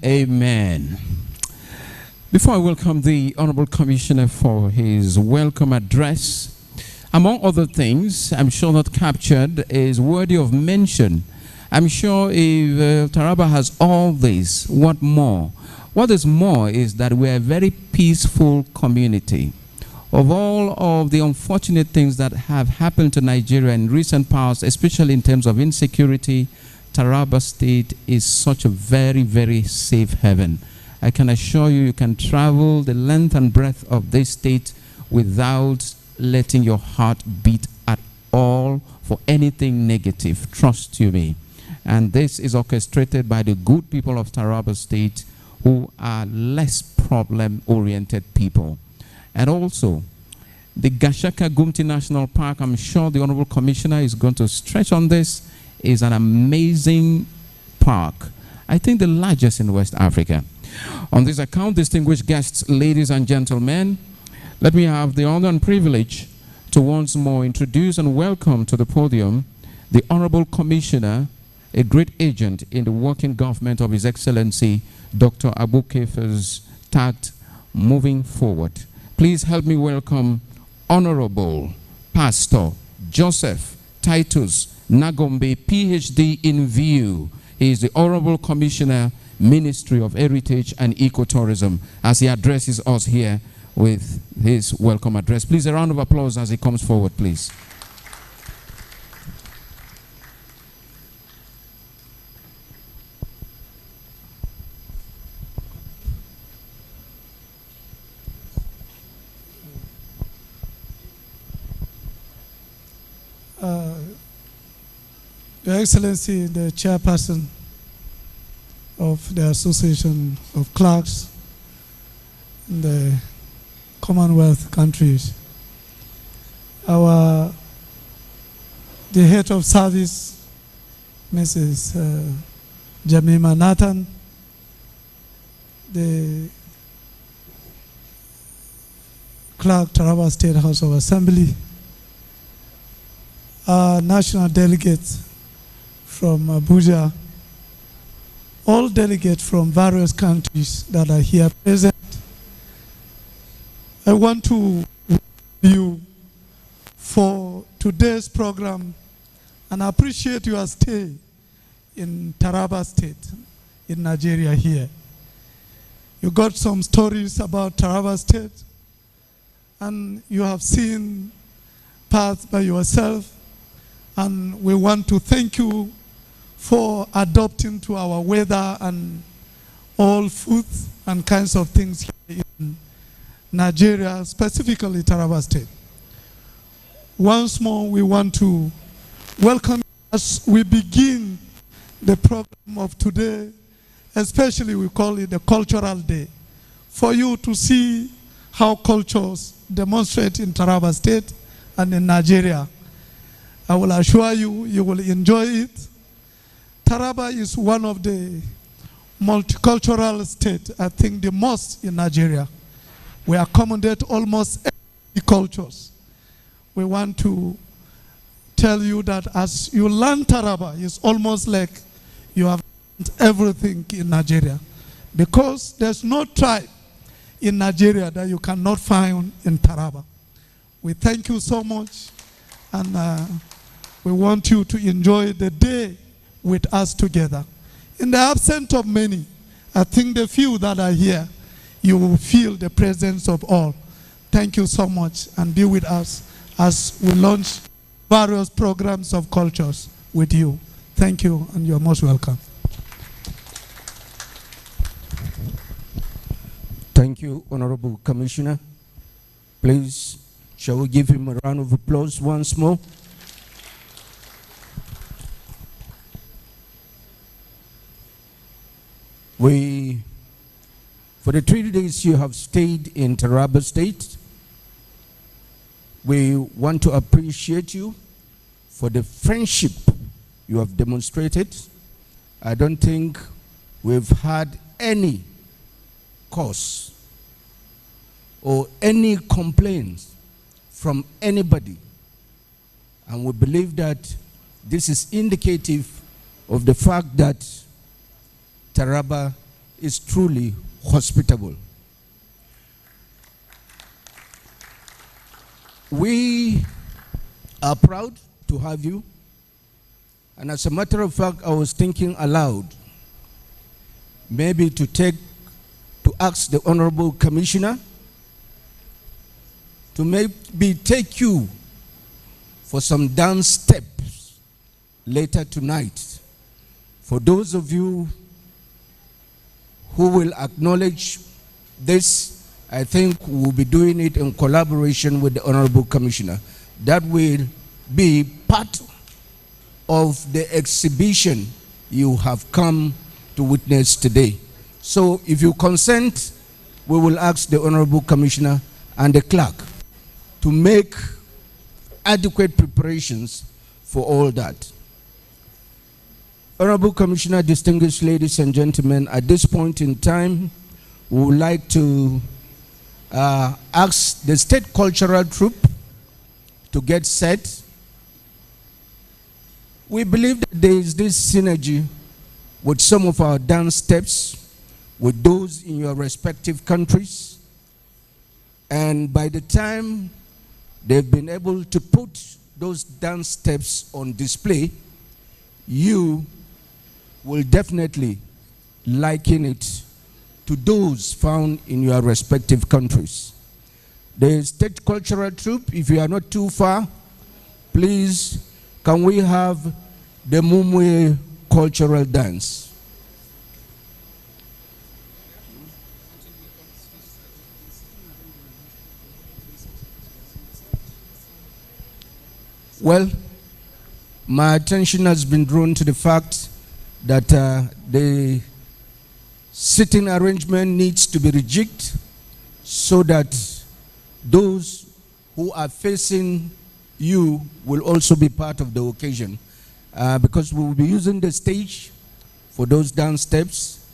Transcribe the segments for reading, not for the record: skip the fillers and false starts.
Amen. Before I welcome the Honorable Commissioner for his welcome address, among other things, I'm sure not captured, is worthy of mention. I'm sure if Taraba has all this, what more? What is more is that we're a very peaceful community. Of all of the unfortunate things that have happened to Nigeria in recent past, especially in terms of insecurity, Taraba State is such a very, very safe haven. I can assure you, you can travel the length and breadth of this state without letting your heart beat at all for anything negative. Trust you me. And this is orchestrated by the good people of Taraba State, who are less problem-oriented people. And also, the Gashaka Gumti National Park, I'm sure the Honorable Commissioner is going to stretch on this, is an amazing park. I think the largest in West Africa. On this account, distinguished guests, ladies and gentlemen, let me have the honor and privilege to once more introduce and welcome to the podium the Honorable Commissioner, a great agent in the working government of His Excellency, Dr. Abu Kefa's TACT, moving forward. Please help me welcome Honorable Pastor Joseph Titus Nagombe, PhD in view. He is the Honorable Commissioner, Ministry of Heritage and Ecotourism, as he addresses us here with his welcome address. Please, a round of applause as he comes forward, please. Your Excellency, the chairperson of the Association of Clerks in the Commonwealth countries, the head of service, Mrs. Jamima Nathan, the clerk, Taraba State House of Assembly, national delegates from Abuja, all delegates from various countries that are here present. I want to thank you for today's program and appreciate your stay in Taraba State, in Nigeria here. You got some stories about Taraba State, and you have seen parts by yourself, and we want to thank you for adopting to our weather and all foods and kinds of things here in Nigeria, specifically Taraba State. Once more, we want to welcome you as we begin the program of today, especially we call it the Cultural Day, for you to see how cultures demonstrate in Taraba State and in Nigeria. I will assure you, you will enjoy it. Taraba is one of the multicultural states, I think the most in Nigeria. We accommodate almost every cultures. We want to tell you that as you learn Taraba, it's almost like you have learned everything in Nigeria. Because there's no tribe in Nigeria that you cannot find in Taraba. We thank you so much, and we want you to enjoy the day with us together. In the absence of many, I think the few that are here, you will feel the presence of all. Thank you so much, and be with us as we launch various programs of cultures with you. Thank you, and you're most welcome. Thank you, Honorable Commissioner. Please, shall we give him a round of applause once more? For the 3 days you have stayed in Taraba State, we want to appreciate you for the friendship you have demonstrated. I don't think we've had any cause or any complaints from anybody. And we believe that this is indicative of the fact that Taraba is truly hospitable. We are proud to have you. And as a matter of fact, I was thinking aloud, maybe to ask the Honorable Commissioner to maybe take you for some dance steps later tonight. For those of you who will acknowledge this, I think we'll be doing it in collaboration with the Honorable Commissioner. That will be part of the exhibition you have come to witness today. So if you consent, we will ask the Honorable Commissioner and the clerk to make adequate preparations for all that. Honorable Commissioner, distinguished ladies and gentlemen, at this point in time, we would like to ask the State Cultural Troupe to get set. We believe that there is this synergy with some of our dance steps, with those in your respective countries. And by the time they've been able to put those dance steps on display, you will definitely liken it to those found in your respective countries. The State Cultural Troupe, if you are not too far, please, can we have the Mumwe cultural dance? Well, my attention has been drawn to the fact that the sitting arrangement needs to be rejigged so that those who are facing you will also be part of the occasion, because we will be using the stage for those dance steps.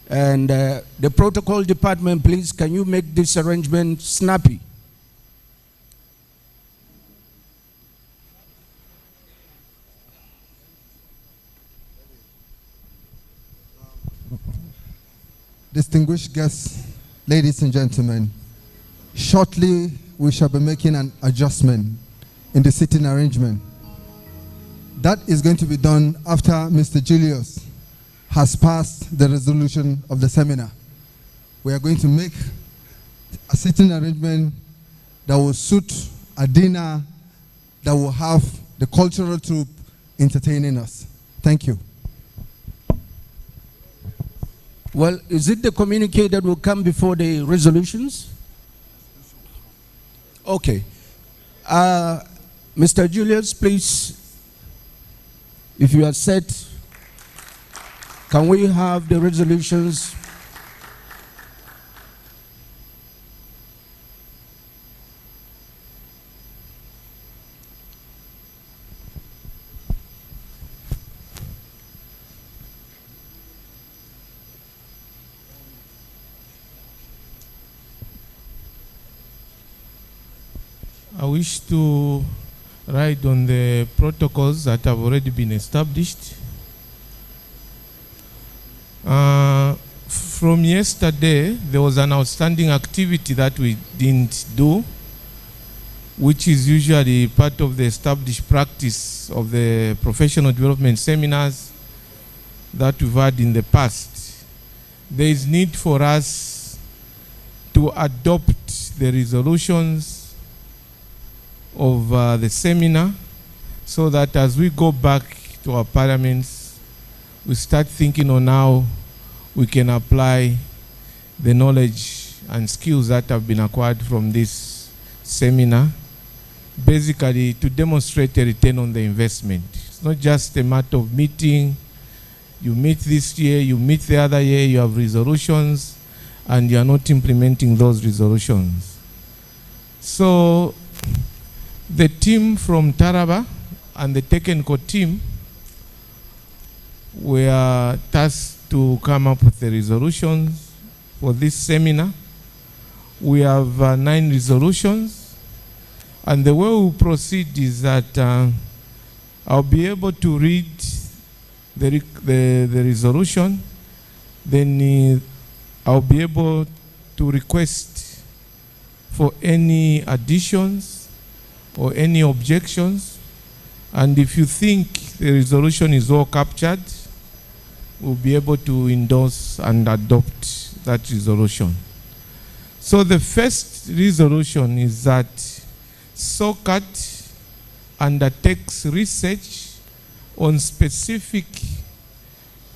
And the protocol department, please, can you make this arrangement snappy? Distinguished guests, ladies and gentlemen, shortly we shall be making an adjustment in the sitting arrangement. That is going to be done after Mr. Julius has passed the resolution of the seminar. We are going to make a sitting arrangement that will suit a dinner that will have the cultural troupe entertaining us. Thank you. Well, is it the communique that will come before the resolutions? Okay. Mr. Julius, please, if you are set, can we have the resolutions? I wish to write on the protocols that have already been established. From yesterday, there was an outstanding activity that we didn't do, which is usually part of the established practice of the professional development seminars that we've had in the past. There is need for us to adopt the resolutions of the seminar, so that as we go back to our parliaments, we start thinking on how we can apply the knowledge and skills that have been acquired from this seminar, basically to demonstrate a return on the investment. It's not just a matter of meeting. You meet this year, you meet the other year, you have resolutions, and you are not implementing those resolutions. So the team from TARABA and the technical team were tasked to come up with the resolutions for this seminar. We have 9 resolutions, and the way we proceed is that I'll be able to read the resolution, then I'll be able to request for any additions or any objections. And if you think the resolution is all captured, we'll be able to endorse and adopt that resolution. So the first resolution is that SoCATT undertakes research on specific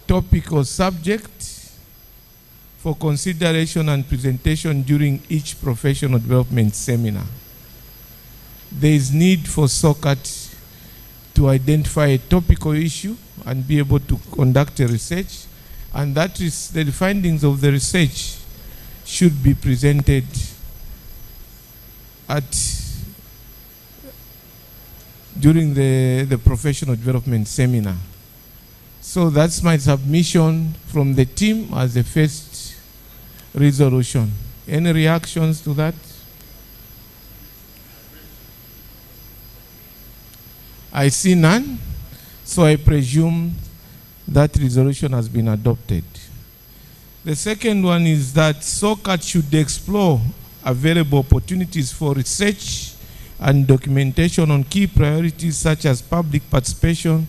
topic or subject for consideration and presentation during each professional development seminar. There is need for SoCATT to identify a topical issue and be able to conduct a research, and that is the findings of the research should be presented during the professional development seminar. So that's my submission from the team as the first resolution. Any reactions to that? I see none, so I presume that resolution has been adopted. The second one is that SoCATT should explore available opportunities for research and documentation on key priorities such as public participation,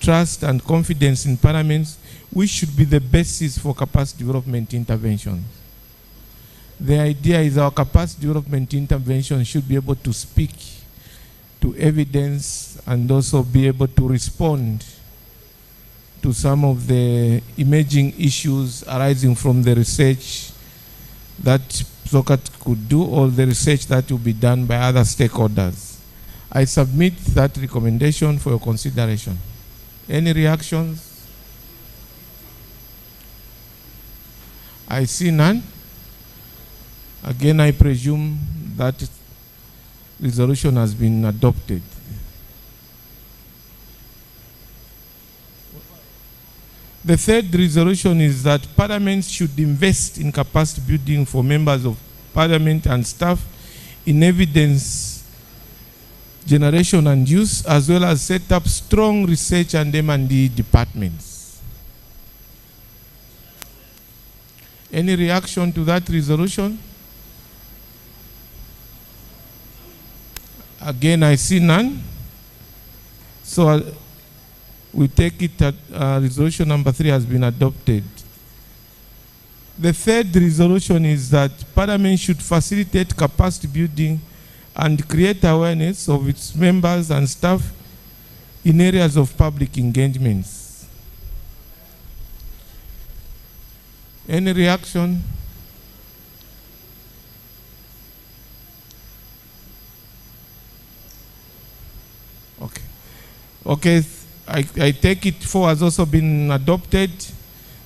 trust and confidence in parliaments, which should be the basis for capacity development interventions. The idea is our capacity development intervention should be able to speak to evidence and also be able to respond to some of the emerging issues arising from the research that SoCATT could do, or the research that will be done by other stakeholders. I submit that recommendation for your consideration. Any reactions? I see none. Again, I presume that resolution has been adopted. The third resolution is that Parliament should invest in capacity building for members of Parliament and staff in evidence generation and use, as well as set up strong research and M&D departments. Any reaction to that resolution? Again, I see none. So we take it that resolution number 3 has been adopted. The third resolution is that Parliament should facilitate capacity building and create awareness of its members and staff in areas of public engagements. Any reaction? Okay. Okay, I take it 4 has also been adopted.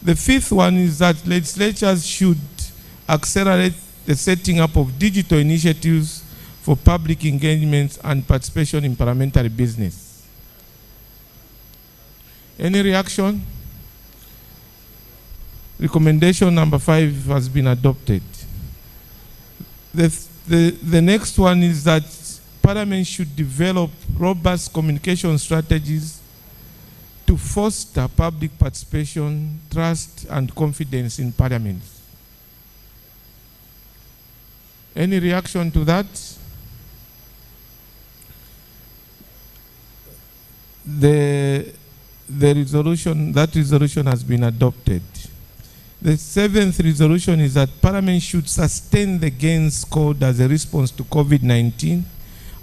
The fifth one is that legislatures should accelerate the setting up of digital initiatives for public engagements and participation in parliamentary business. Any reaction? Recommendation number 5 has been adopted. The next one is that Parliament should develop robust communication strategies to foster public participation, trust, and confidence in Parliament. Any reaction to that? The resolution, that resolution has been adopted. The 7th resolution is that Parliament should sustain the gains scored as a response to COVID-19,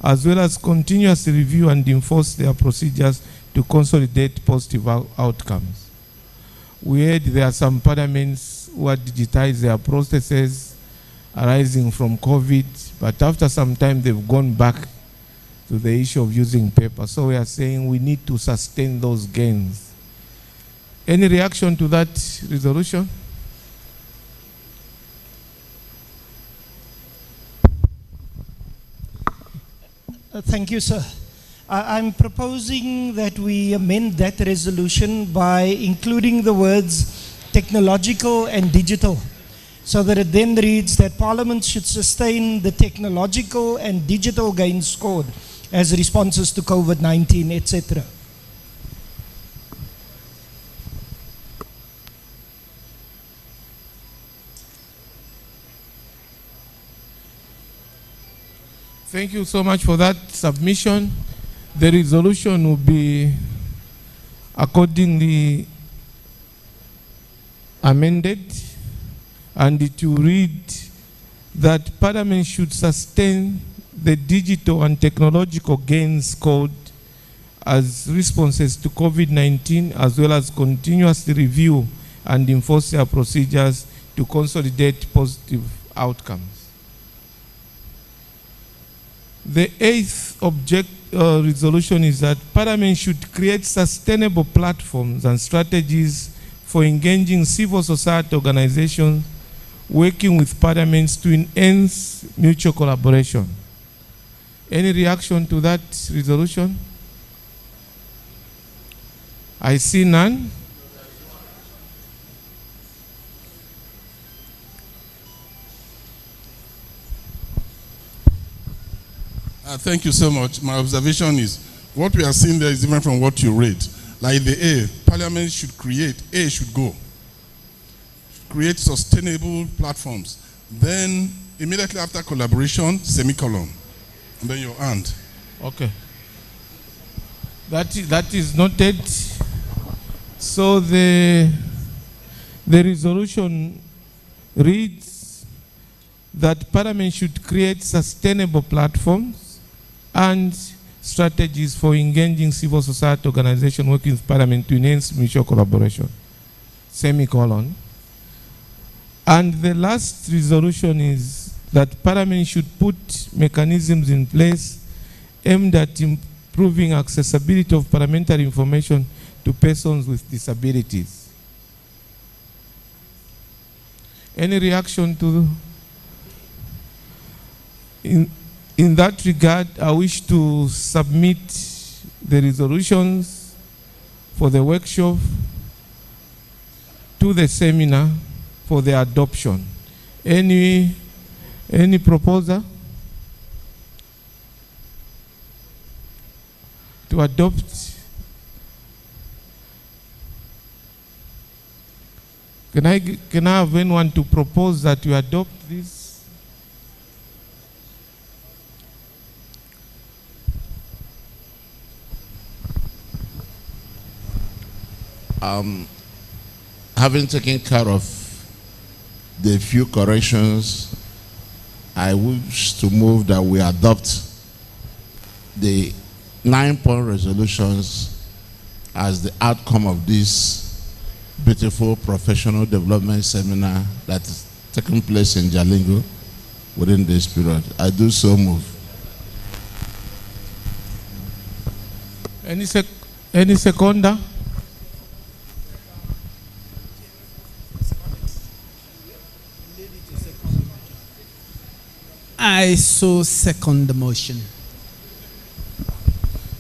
as well as continuously review and enforce their procedures to consolidate positive outcomes. We heard there are some parliaments who have digitized their processes arising from COVID, but after some time they've gone back to the issue of using paper. So we are saying we need to sustain those gains. Any reaction to that resolution? Thank you, sir. I'm proposing that we amend that resolution by including the words technological and digital, so that it then reads that Parliament should sustain the technological and digital gains scored as responses to COVID-19, etc. Thank you so much for that submission. The resolution will be accordingly amended, and it will read that Parliament should sustain the digital and technological gains scored as responses to COVID-19, as well as continuously review and enforce their procedures to consolidate positive outcomes. The eighth resolution is that Parliament should create sustainable platforms and strategies for engaging civil society organizations working with parliaments to enhance mutual collaboration. Any reaction to that resolution? I see none. Thank you so much. My observation is what we are seeing there is different from what you read. Like the A, Parliament should create, A should go. Create sustainable platforms. Then immediately after collaboration, semicolon. And then your hand. Okay. That is noted. So the resolution reads that Parliament should create sustainable platforms and strategies for engaging civil society organizations working with Parliament to enhance mutual collaboration. Semicolon. And the last resolution is that Parliament should put mechanisms in place aimed at improving accessibility of parliamentary information to persons with disabilities. Any reaction to? In that regard, I wish to submit the resolutions for the workshop to the seminar for the adoption. Any proposal to adopt? Can I have anyone to propose that you adopt this? Having taken care of the few corrections, I wish to move that we adopt the 9-point resolutions as the outcome of this beautiful professional development seminar that is taking place in JALINGO within this period. I do so move. Any seconder? I so second the motion.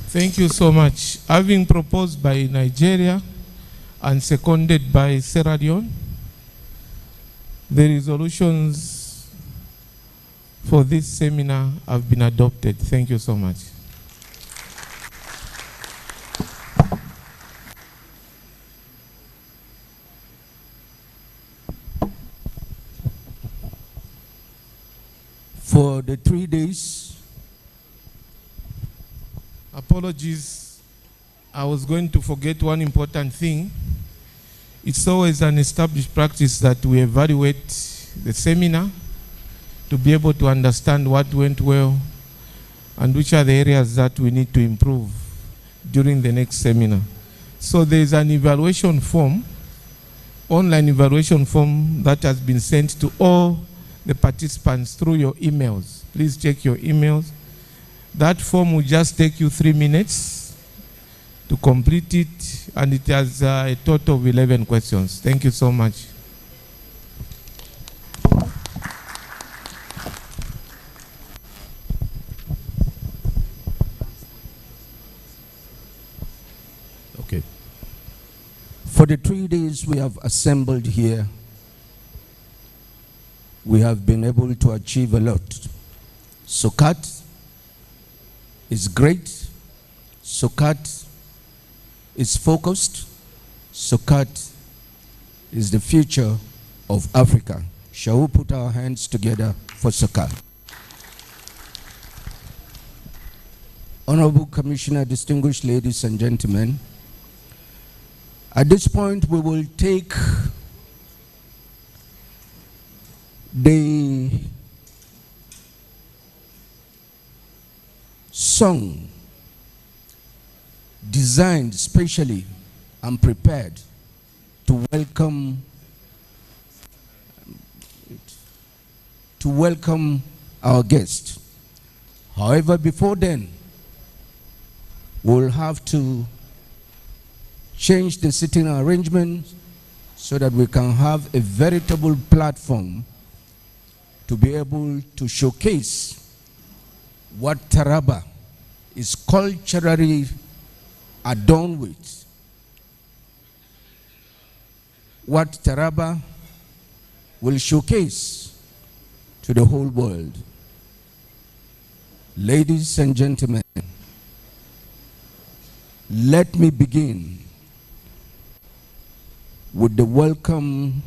Thank you so much. Having proposed by Nigeria and seconded by Sierra Leone, the resolutions for this seminar have been adopted. Thank you so much. For the 3 days, apologies, I was going to forget one important thing. It's always an established practice that we evaluate the seminar to be able to understand what went well and which are the areas that we need to improve during the next seminar. So there's an evaluation form, online evaluation form that has been sent to all the participants through your emails. Please check your emails. That form will just take you 3 minutes to complete it, and it has a total of 11 questions. Thank you so much. okay. For the 3 days we have assembled here, we have been able to achieve a lot. SoCATT is great. SoCATT is focused. SoCATT is the future of Africa. Shall we put our hands together for SoCATT? Honorable Commissioner, distinguished ladies and gentlemen, at this point we will take the song designed specially and prepared to welcome our guest. However, before then, we'll have to change the sitting arrangement so that we can have a veritable platform to be able to showcase what Taraba is culturally adorned with, what Taraba will showcase to the whole world. Ladies and gentlemen, let me begin with the Welcome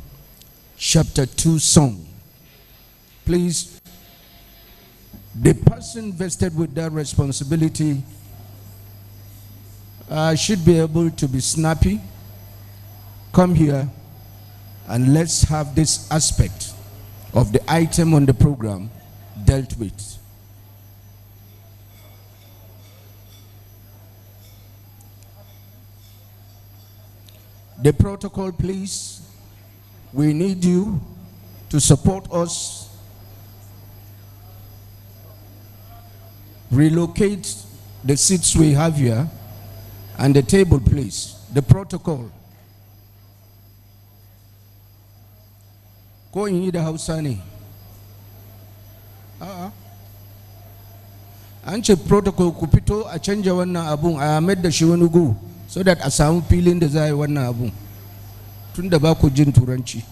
Chapter 2 song. Please, the person vested with that responsibility should be able to be snappy. Come here and let's have this aspect of the item on the program dealt with. The protocol, please. We need you to support us. Relocate the seats we have here and the table, please. The protocol. Ko in yi da Hausa ne? An ce protocol ku fito a canja wannan abun a mayar da shi wani gu so that a samu filin da za a yi wannan abun. Tun da ba ku jin Turanci.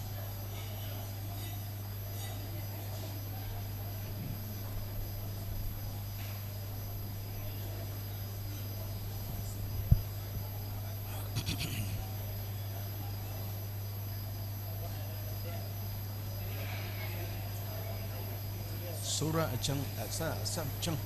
Saura a can, a sa can.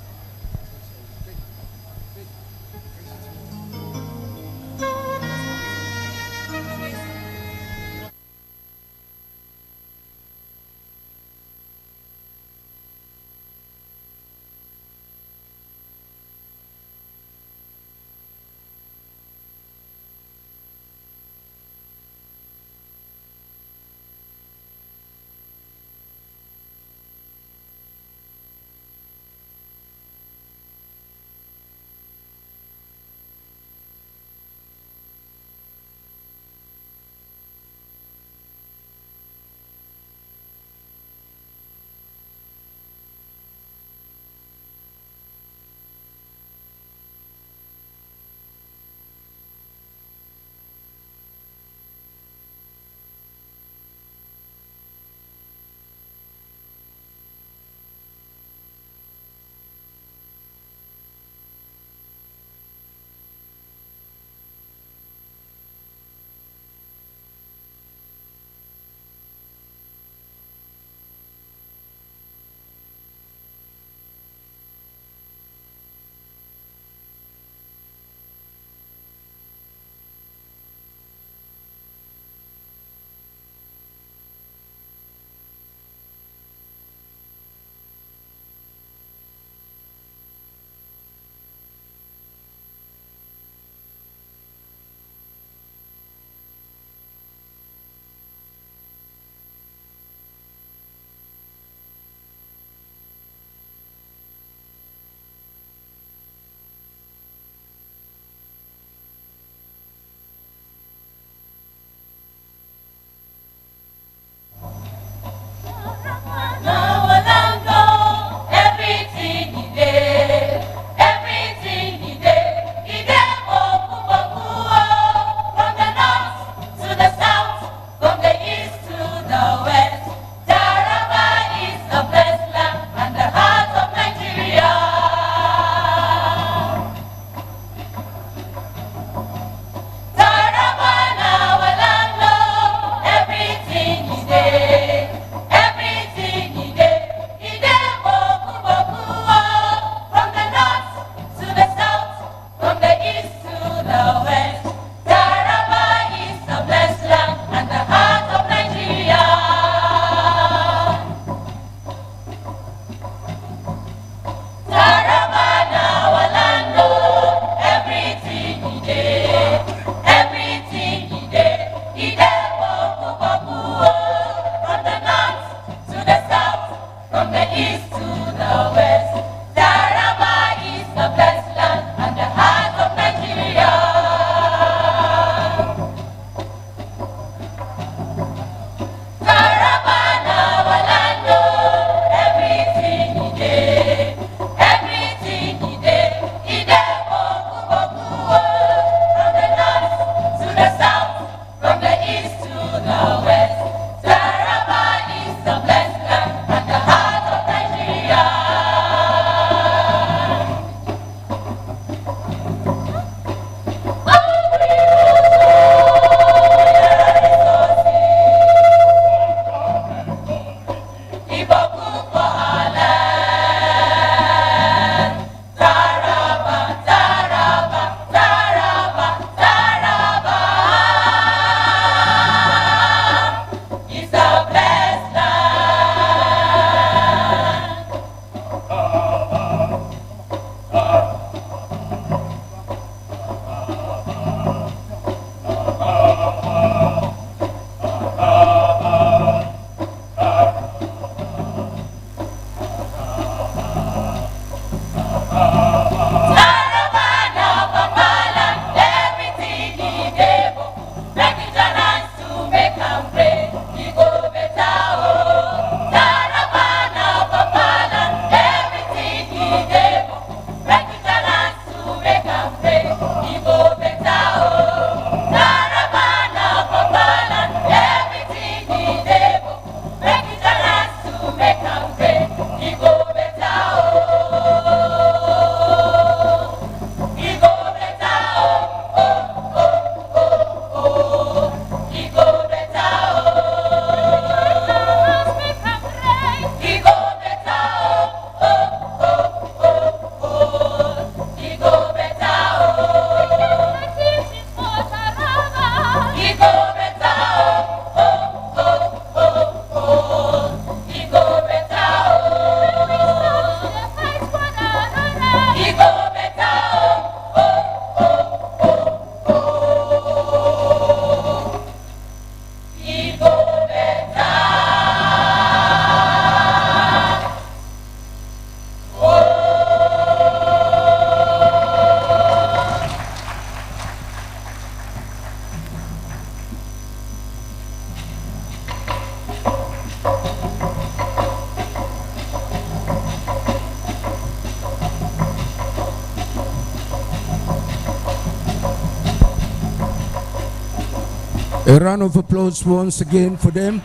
A round of applause once again for them.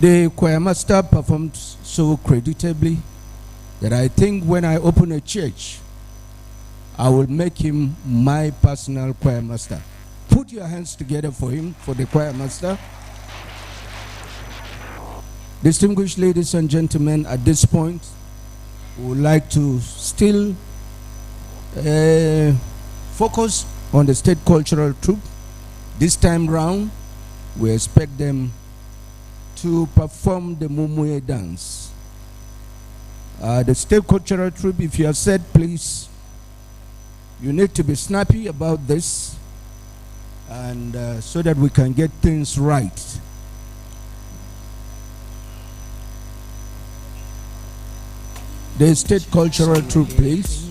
The choir master performed so creditably that I think when I open a church, I will make him my personal choir master. Put your hands together for him, for the choir master. Distinguished ladies and gentlemen, at this point, we would like to still focus on the state cultural troupe. This time round, we expect them to perform the Mumwe dance. The state cultural troupe, if you are said, please, you need to be snappy about this, and so that we can get things right. The state cultural troupe, please.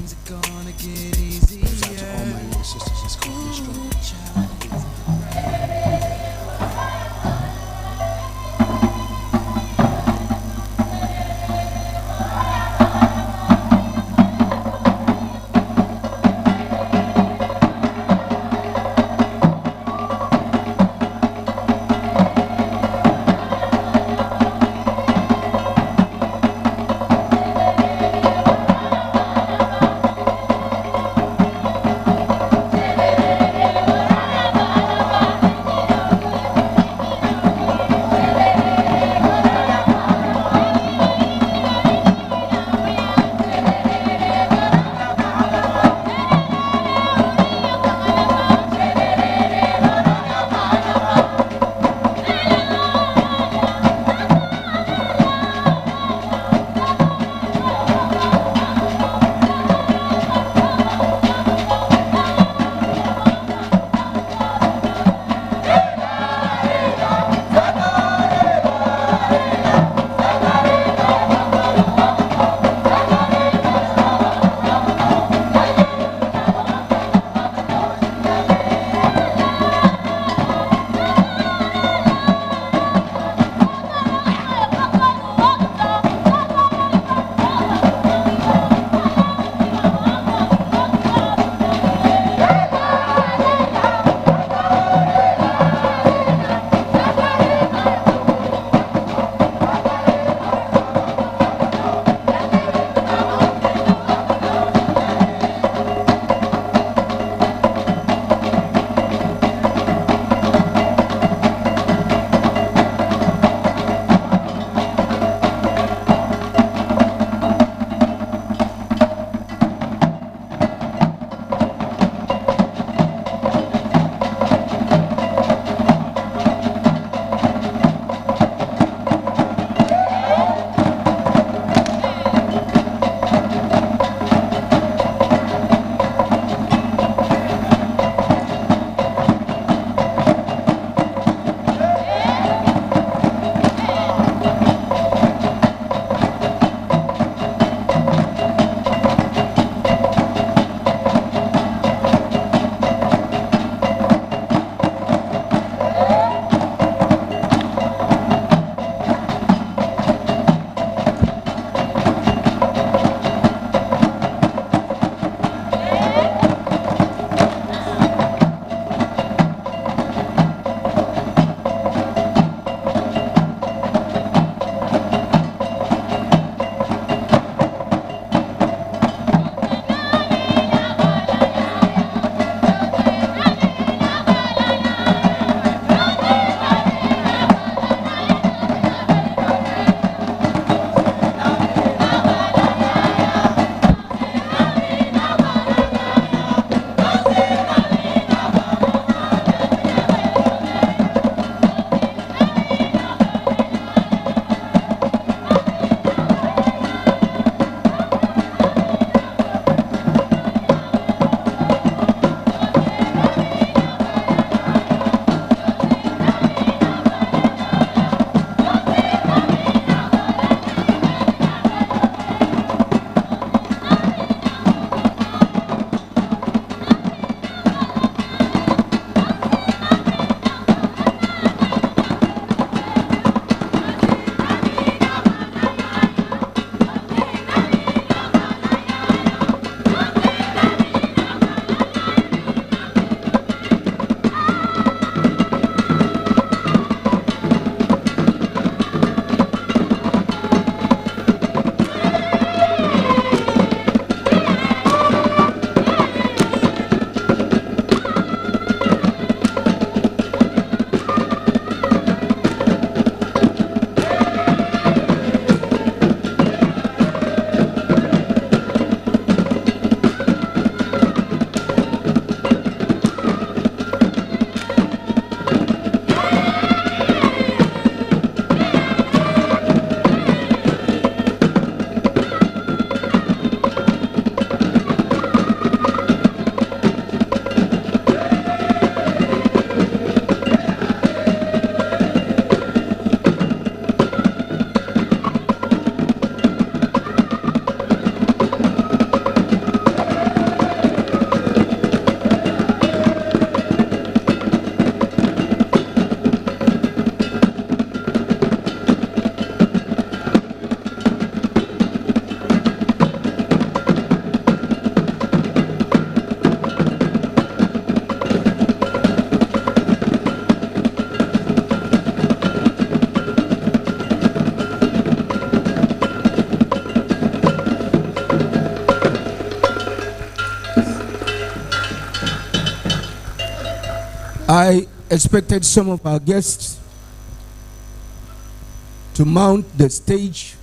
I expected some of our guests to mount the stage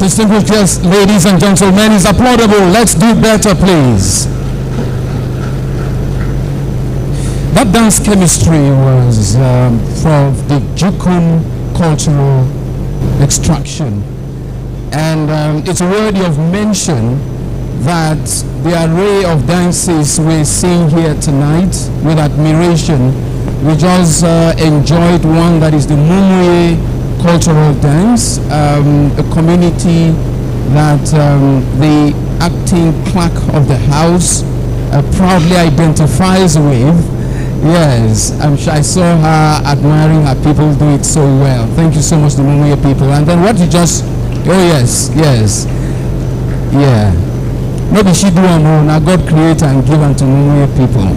Distinguished guests, ladies and gentlemen, is applaudable. Let's do better, please. That dance chemistry was from the Jukun cultural extraction. And it's worthy of mention that the array of dances we're seeing here tonight with admiration. We just enjoyed one that is the Mumuye cultural dance, a community that the acting clerk of the house proudly identifies with. Yes, I saw her admiring her people do it so well. Thank you so much, the Mumuye people. And then what you just, oh yes, yeah. Maybe she do now God create and give unto Mumuye people.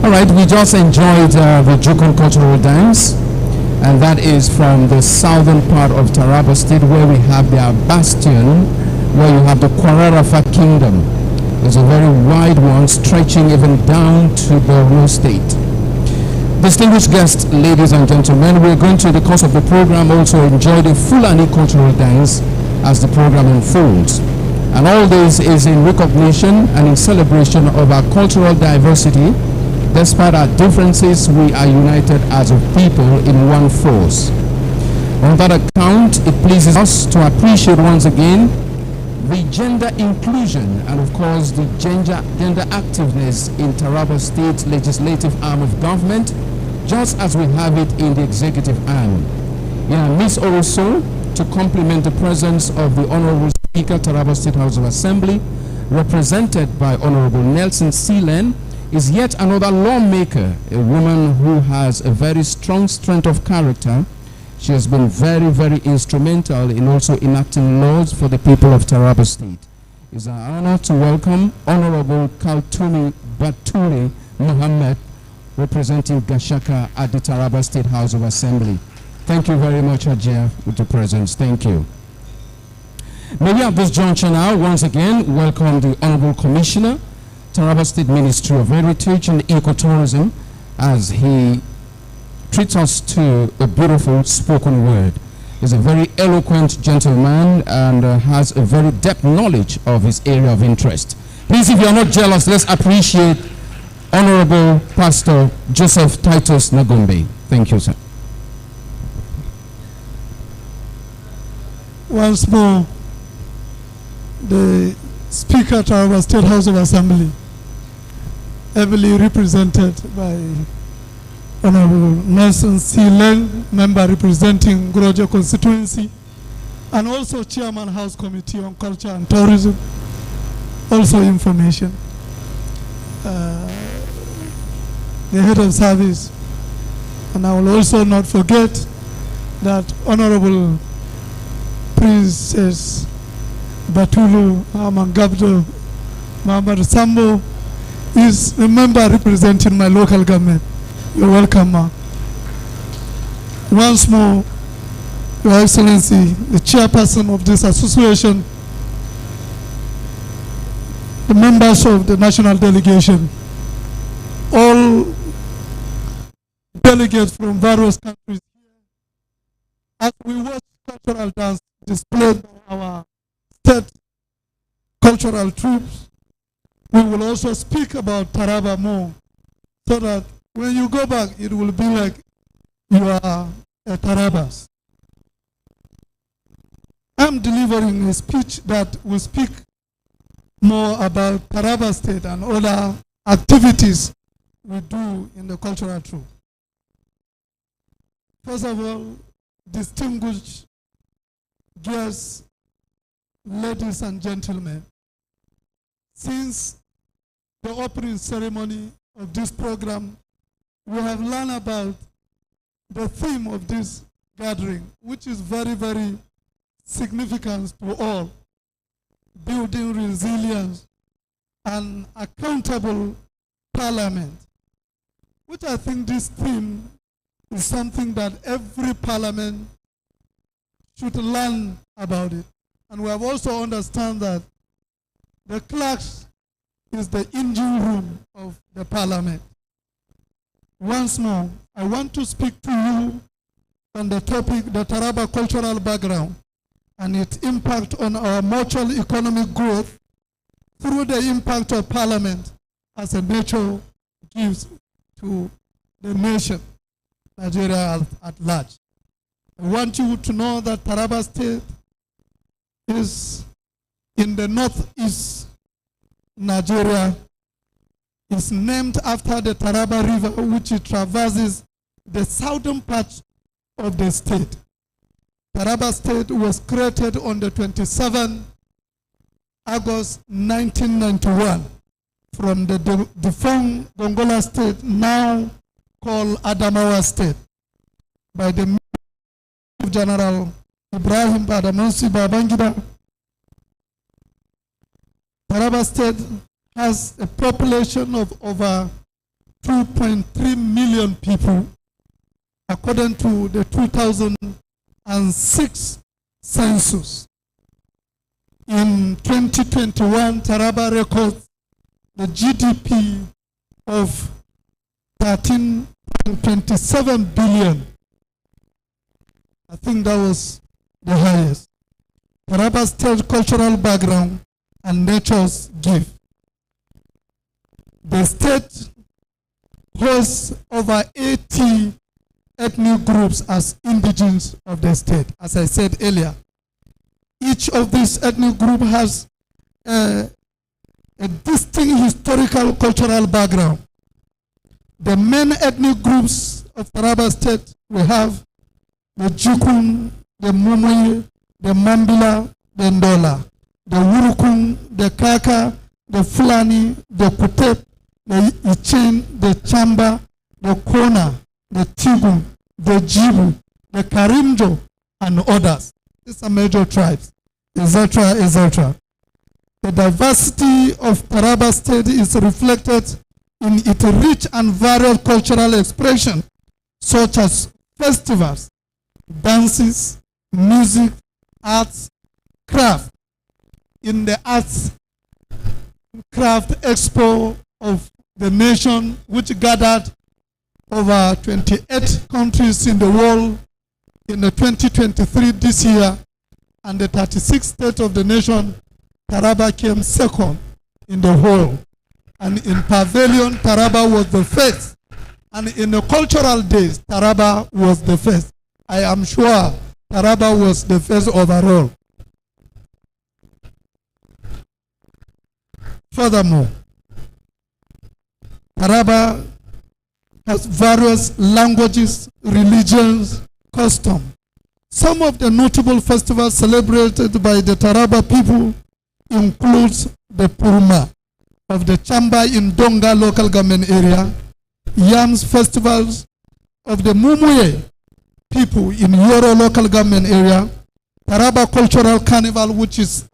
All right, we just enjoyed the Jukun cultural dance, and that is from the southern part of Taraba State, where we have their bastion, where you have the Kwararafa Kingdom. It's a very wide one, stretching even down to Borno State. Distinguished guests, ladies and gentlemen, we're going to, in the course of the program, also enjoy the Fulani cultural dance as the program unfolds. And all this is in recognition and in celebration of our cultural diversity. Despite our differences, we are united as a people in one force. On that account, it pleases us to appreciate once again the gender inclusion and of course the gender activeness in Taraba State legislative arm of government, just as we have it in the executive arm. In our midst also, to complement the presence of the Honorable Speaker, Taraba State House of Assembly, represented by Honorable Nelson Sealand, is yet another lawmaker, a woman who has a very strong strength of character. She has been very, very instrumental in also enacting laws for the people of Taraba State. It's an honor to welcome Honorable Kaltumi Baturi Muhammad, representing Gashaka at the Taraba State House of Assembly. Thank you very much, Ajay, with your presence. Thank you. May we at this juncture now, once again, welcome the Honorable Commissioner, Taraba State Ministry of Heritage and Ecotourism, as he treats us to a beautiful spoken word. He's a very eloquent gentleman and has a very depth knowledge of his area of interest. Please, if you are not jealous, let's appreciate Honorable Pastor Joseph Titus Nagombe. Thank you, sir. Once more, the Speaker of Taraba State House of Assembly, heavily represented by Honorable Nelson Sealand, member representing Grojo constituency, and also Chairman House Committee on Culture and Tourism, also information. The head of service, and I will also not forget that Honorable Princess Batulu Amangabdo Muhammad Sambo is a member representing my local government. You're welcome, ma. Once more, Your Excellency, the chairperson of this association, the members of the national delegation, all delegates from various countries here, as we watch cultural dance displayed by our state cultural troops, we will also speak about Taraba more, so that when you go back, it will be like you are a Tarabas. I'm delivering a speech that will speak more about Taraba State and other activities we do in the cultural troop. First of all, distinguished guests, ladies and gentlemen, since the opening ceremony of this program, we have learned about the theme of this gathering, which is very, very significant to all: building resilience and accountable parliament, which I think this theme is something that every parliament should learn about it. And we have also understand that the clerks is the engine room of the parliament. Once more, I want to speak to you on the topic, the Taraba cultural background. and its impact on our mutual economic growth through the impact of Parliament as a nature gives to the nation, Nigeria at large. I want you to know that Taraba State is in the northeast Nigeria. Is named after the Taraba River, which traverses the southern part of the state. Taraba State was created on the 27th August 1991 from the defunct Gongola State, now called Adamawa State, by the General Ibrahim Badamasi Babangida. Taraba State has a population of over 2.3 million people, according to the 2006 census. In 2021, Taraba records the GDP of 13.27 billion. I think that was the highest. Taraba State cultural background and nature's gift. The state hosts over 80 ethnic groups as indigenes of the state. As I said earlier, each of these ethnic groups has a distinct historical cultural background. The main ethnic groups of Taraba State, we have the Jukun, the Mumuye, the Mambila, the Ndola, the Wurukun, the Kaka, the Fulani, the Kutep, the Ichen, the Chamba, the Kona, the Tibu, the Jibu, the Karimjo, and others. These are major tribes, etc., etc. The diversity of Taraba State is reflected in its rich and varied cultural expression, such as festivals, dances, music, arts, craft. In the Arts Craft Expo of the nation, which gathered over 28 countries in the world in the 2023 this year, and the 36th state of the nation, Taraba came second in the whole. And in Pavilion, Taraba was the first. And in the cultural days, Taraba was the first. I am sure Taraba was the first overall. Furthermore, Taraba has various languages, religions, customs. Some of the notable festivals celebrated by the Taraba people includes the Purma of the Chamba in Donga local government area, Yams festivals of the Mumuye people in Yoro local government area, Taraba Cultural Carnival, which is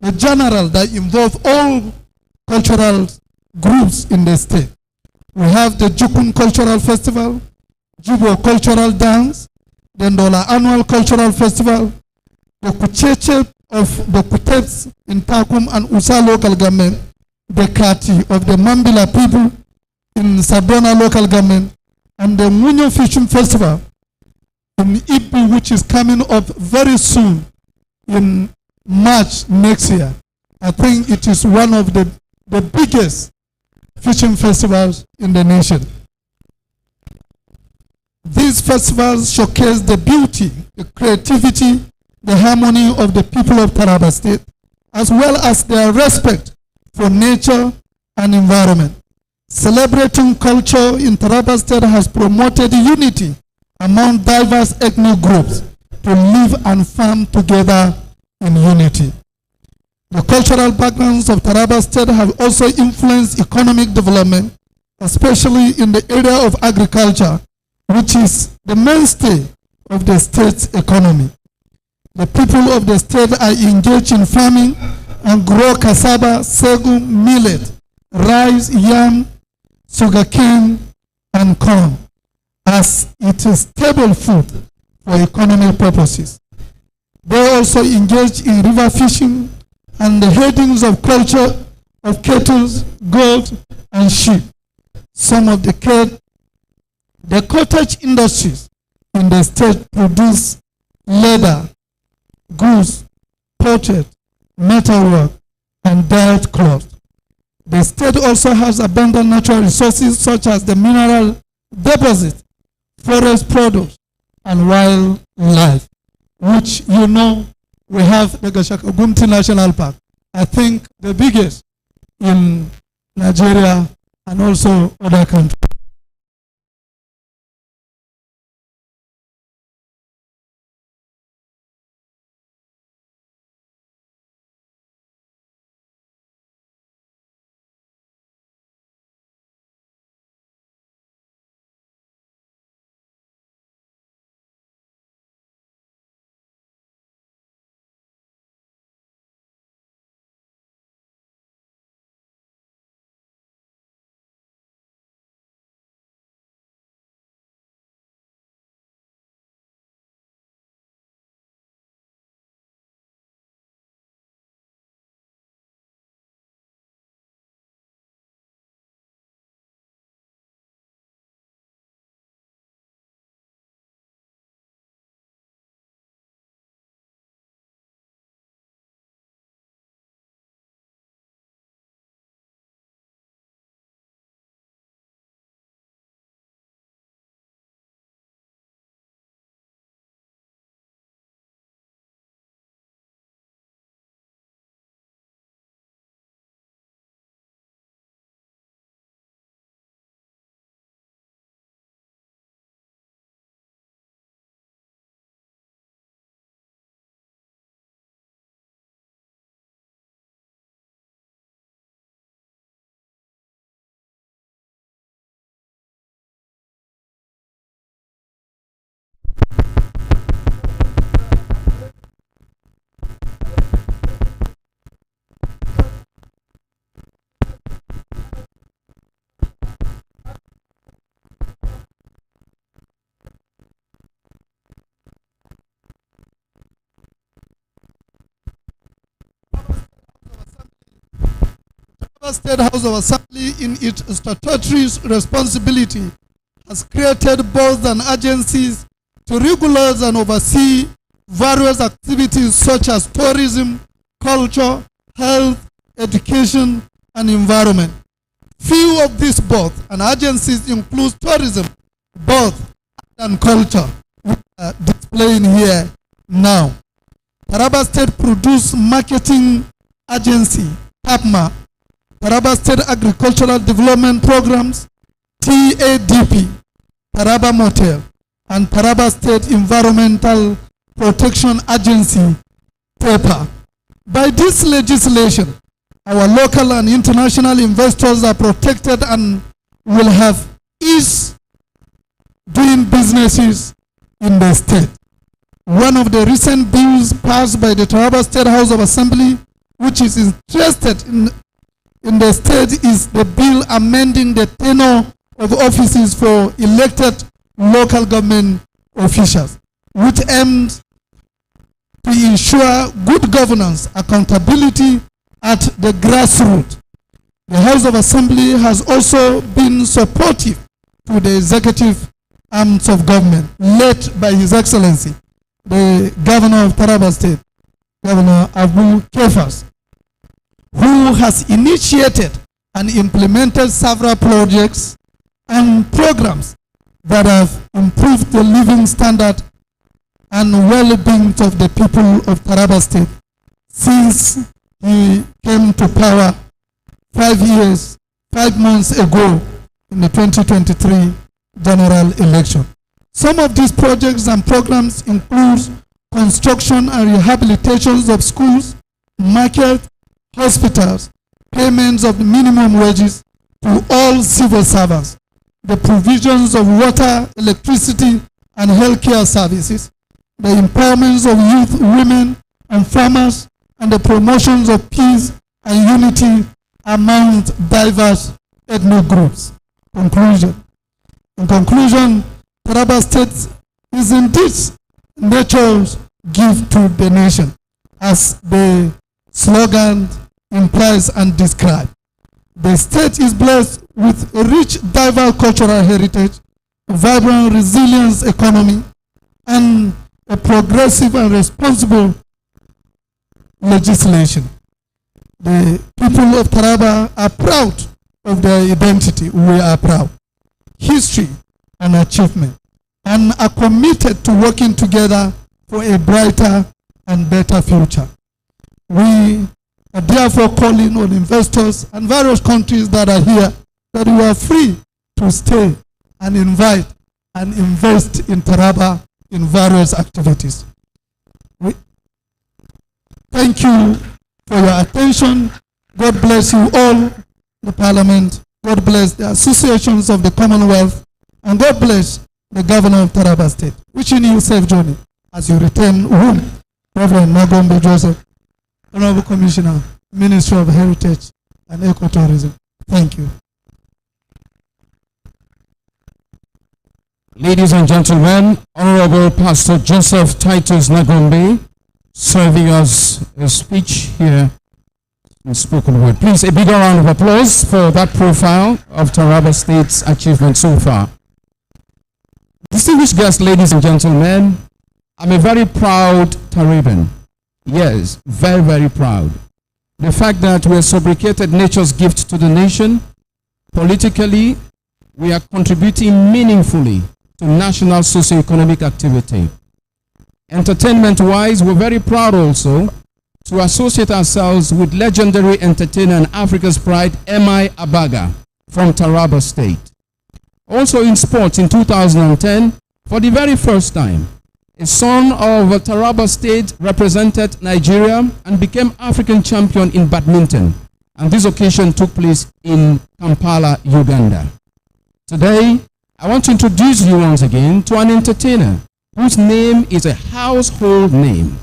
a general that involves all cultural groups in the state. We have the Jukun Cultural Festival, Jibo Cultural Dance, the Ndola Annual Cultural Festival, the Kucheche of the Kutets in Takum and Usa local government, the Kati of the Mambila people in Sabona local government, and the Munyo Fishing Festival in Ipi, which is coming up very soon in March next year. I think it is one of the biggest fishing festivals in the nation. These festivals showcase the beauty, the creativity, the harmony of the people of Taraba State, as well as their respect for nature and environment. Celebrating culture in Taraba State has promoted unity among diverse ethnic groups to live and farm together in unity. The cultural backgrounds of Taraba State have also influenced economic development, especially in the area of agriculture, which is the mainstay of the state's economy. The people of the state are engaged in farming and grow cassava, sorghum, millet, rice, yam, sugarcane, and corn, as it is staple food for economic purposes. They also engage in river fishing and the herdings of culture of cattle, goats, and sheep. Some of the cottage industries in the state produce leather, goods, portrait, metalwork, and dyed cloth. The state also has abundant natural resources such as the mineral deposit, forest products, and wildlife, which you know we have the Gashaka-Gumti National Park, I think the biggest in Nigeria and also other countries. State House of Assembly, in its statutory responsibility, has created boards and agencies to regulate and oversee various activities such as tourism, culture, health, education, and environment. Few of these boards and agencies include tourism, both and culture, which are displaying here now. Taraba State Produce Marketing Agency, TAPMA, Taraba State Agricultural Development Programs, TADP, Taraba Motel, and Taraba State Environmental Protection Agency, TEPA. By this legislation, our local and international investors are protected and will have ease doing businesses in the state. One of the recent bills passed by the Taraba State House of Assembly, which is interested in the state, is the bill amending the tenure of offices for elected local government officials, which aims to ensure good governance, accountability at the grassroots. The House of Assembly has also been supportive to the executive arms of government, led by His Excellency, the Governor of Taraba State, Governor Abu Kefas, who has initiated and implemented several projects and programs that have improved the living standard and well-being of the people of Taraba State since he came to power 5 months ago in the 2023 general election. Some of these projects and programs include construction and rehabilitations of schools, markets, hospitals, payments of minimum wages to all civil servants, the provisions of water, electricity, and healthcare services, the empowerment of youth, women, and farmers, and the promotions of peace and unity among diverse ethnic groups. Conclusion. In conclusion, Taraba State is indeed nature's gift to the nation, as the slogan implies and describes. The state is blessed with a rich, diverse cultural heritage, a vibrant, resilient economy, and a progressive and responsible legislation. The people of Taraba are proud of their identity. We are proud. History and achievement, and are committed to working together for a brighter and better future. We are therefore calling on investors and various countries that are here that you are free to stay and invite and invest in Taraba in various activities. Thank you for your attention. God bless you all, the Parliament. God bless the associations of the Commonwealth. And God bless the Governor of Taraba State. Wishing you a safe journey as you return home. Reverend Nagombe Joseph, Honorable Commissioner, Ministry of Heritage and Ecotourism. Thank you. Ladies and gentlemen, Honorable Pastor Joseph Titus Nagombe serving us a speech here in spoken word. Please, a big round of applause for that profile of Taraba State's achievement so far. Distinguished guests, ladies and gentlemen, I'm a very proud Taraban. Yes, very, very proud. The fact that we have fabricated nature's gift to the nation, politically, we are contributing meaningfully to national socio-economic activity. Entertainment-wise, we're very proud also to associate ourselves with legendary entertainer and Africa's pride, M.I. Abaga from Taraba State. Also in sports in 2010, for the very first time, a son of Taraba State represented Nigeria and became African champion in badminton. And this occasion took place in Kampala, Uganda. Today, I want to introduce you once again to an entertainer whose name is a household name.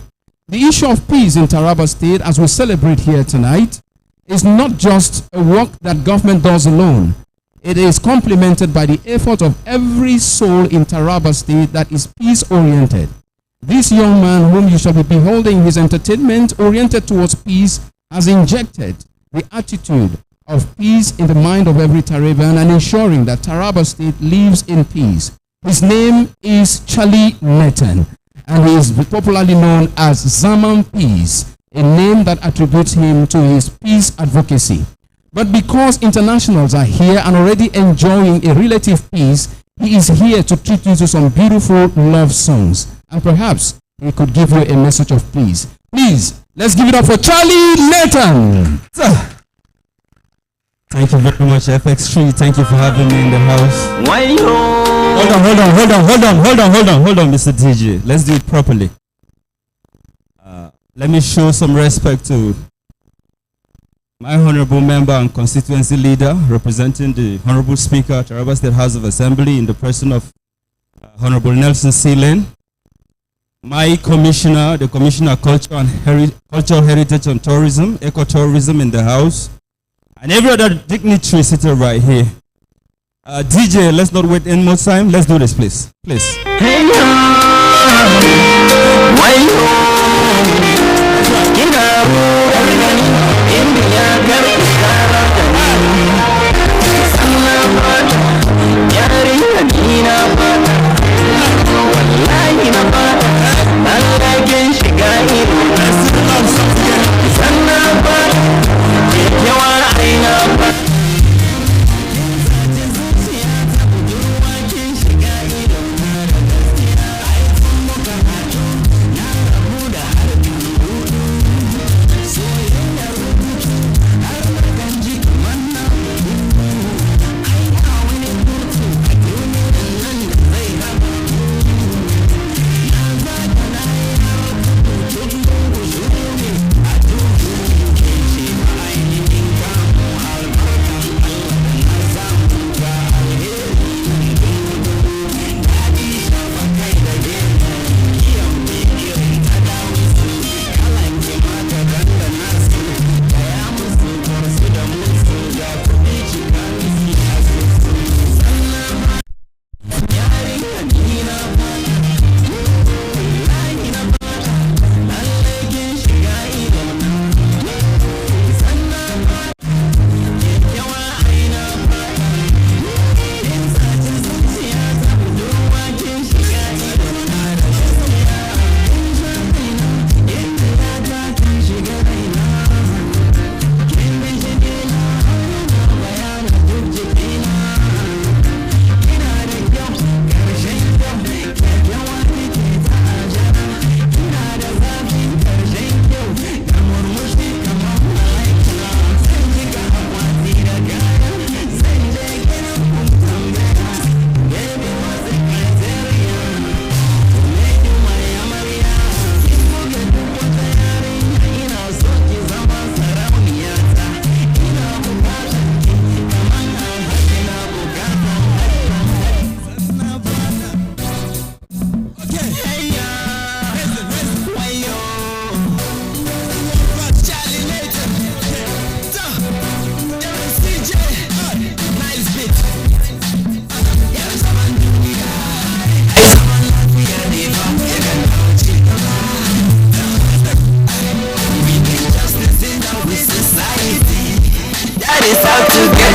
The issue of peace in Taraba State, as we celebrate here tonight, is not just a work that government does alone. It is complemented by the effort of every soul in Taraba State that is peace-oriented. This young man, whom you shall be beholding his entertainment oriented towards peace, has injected the attitude of peace in the mind of every Taraban and ensuring that Taraba State lives in peace. His name is Charlie Metten, and he is popularly known as Zaman Peace, a name that attributes him to his peace advocacy. But because internationals are here and already enjoying a relative peace, he is here to treat you to some beautiful love songs. And perhaps he could give you a message of peace. Please, let's give it up for Charlie Metten. Thank you very much, FX3. Thank you for having me in the house. Hold on, Mr. DJ. Let's do it properly. Let me show some respect to my honorable member and constituency leader representing the Honorable Speaker, Taraba State House of Assembly, in the person of Honorable Nelson Sealand. My commissioner, the Commissioner of Culture and Cultural Heritage and Tourism, Ecotourism in the house, and every other dignitary sitting right here. DJ, let's not wait any more time. Let's do this, please. Please.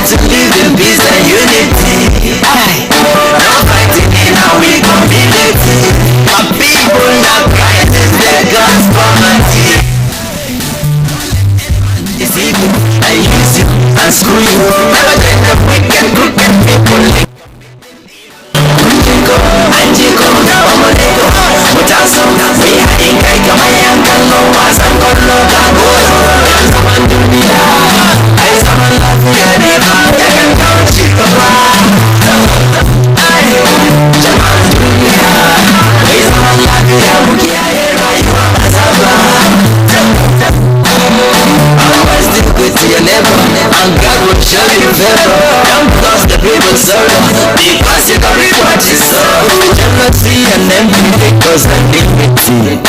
to live in peace and unity. No fighting in our community. My people now crisis their God's poverty. It's evil and use you and screw you. Never let the wicked people. Anjiko, Omoleko, Mutaso, we are in Kaikamayangalo, Wasangolo, Gaboro, Samandunia, I summon Latia, Yakan, Chikapa, Jamandunia, we summon Latia, Mukia, Masaba. Always do good to your neighbor, and God will show you favor. Don't cause the people sorrow, because you can reap what you sow. Jealousy and envy because of dignity.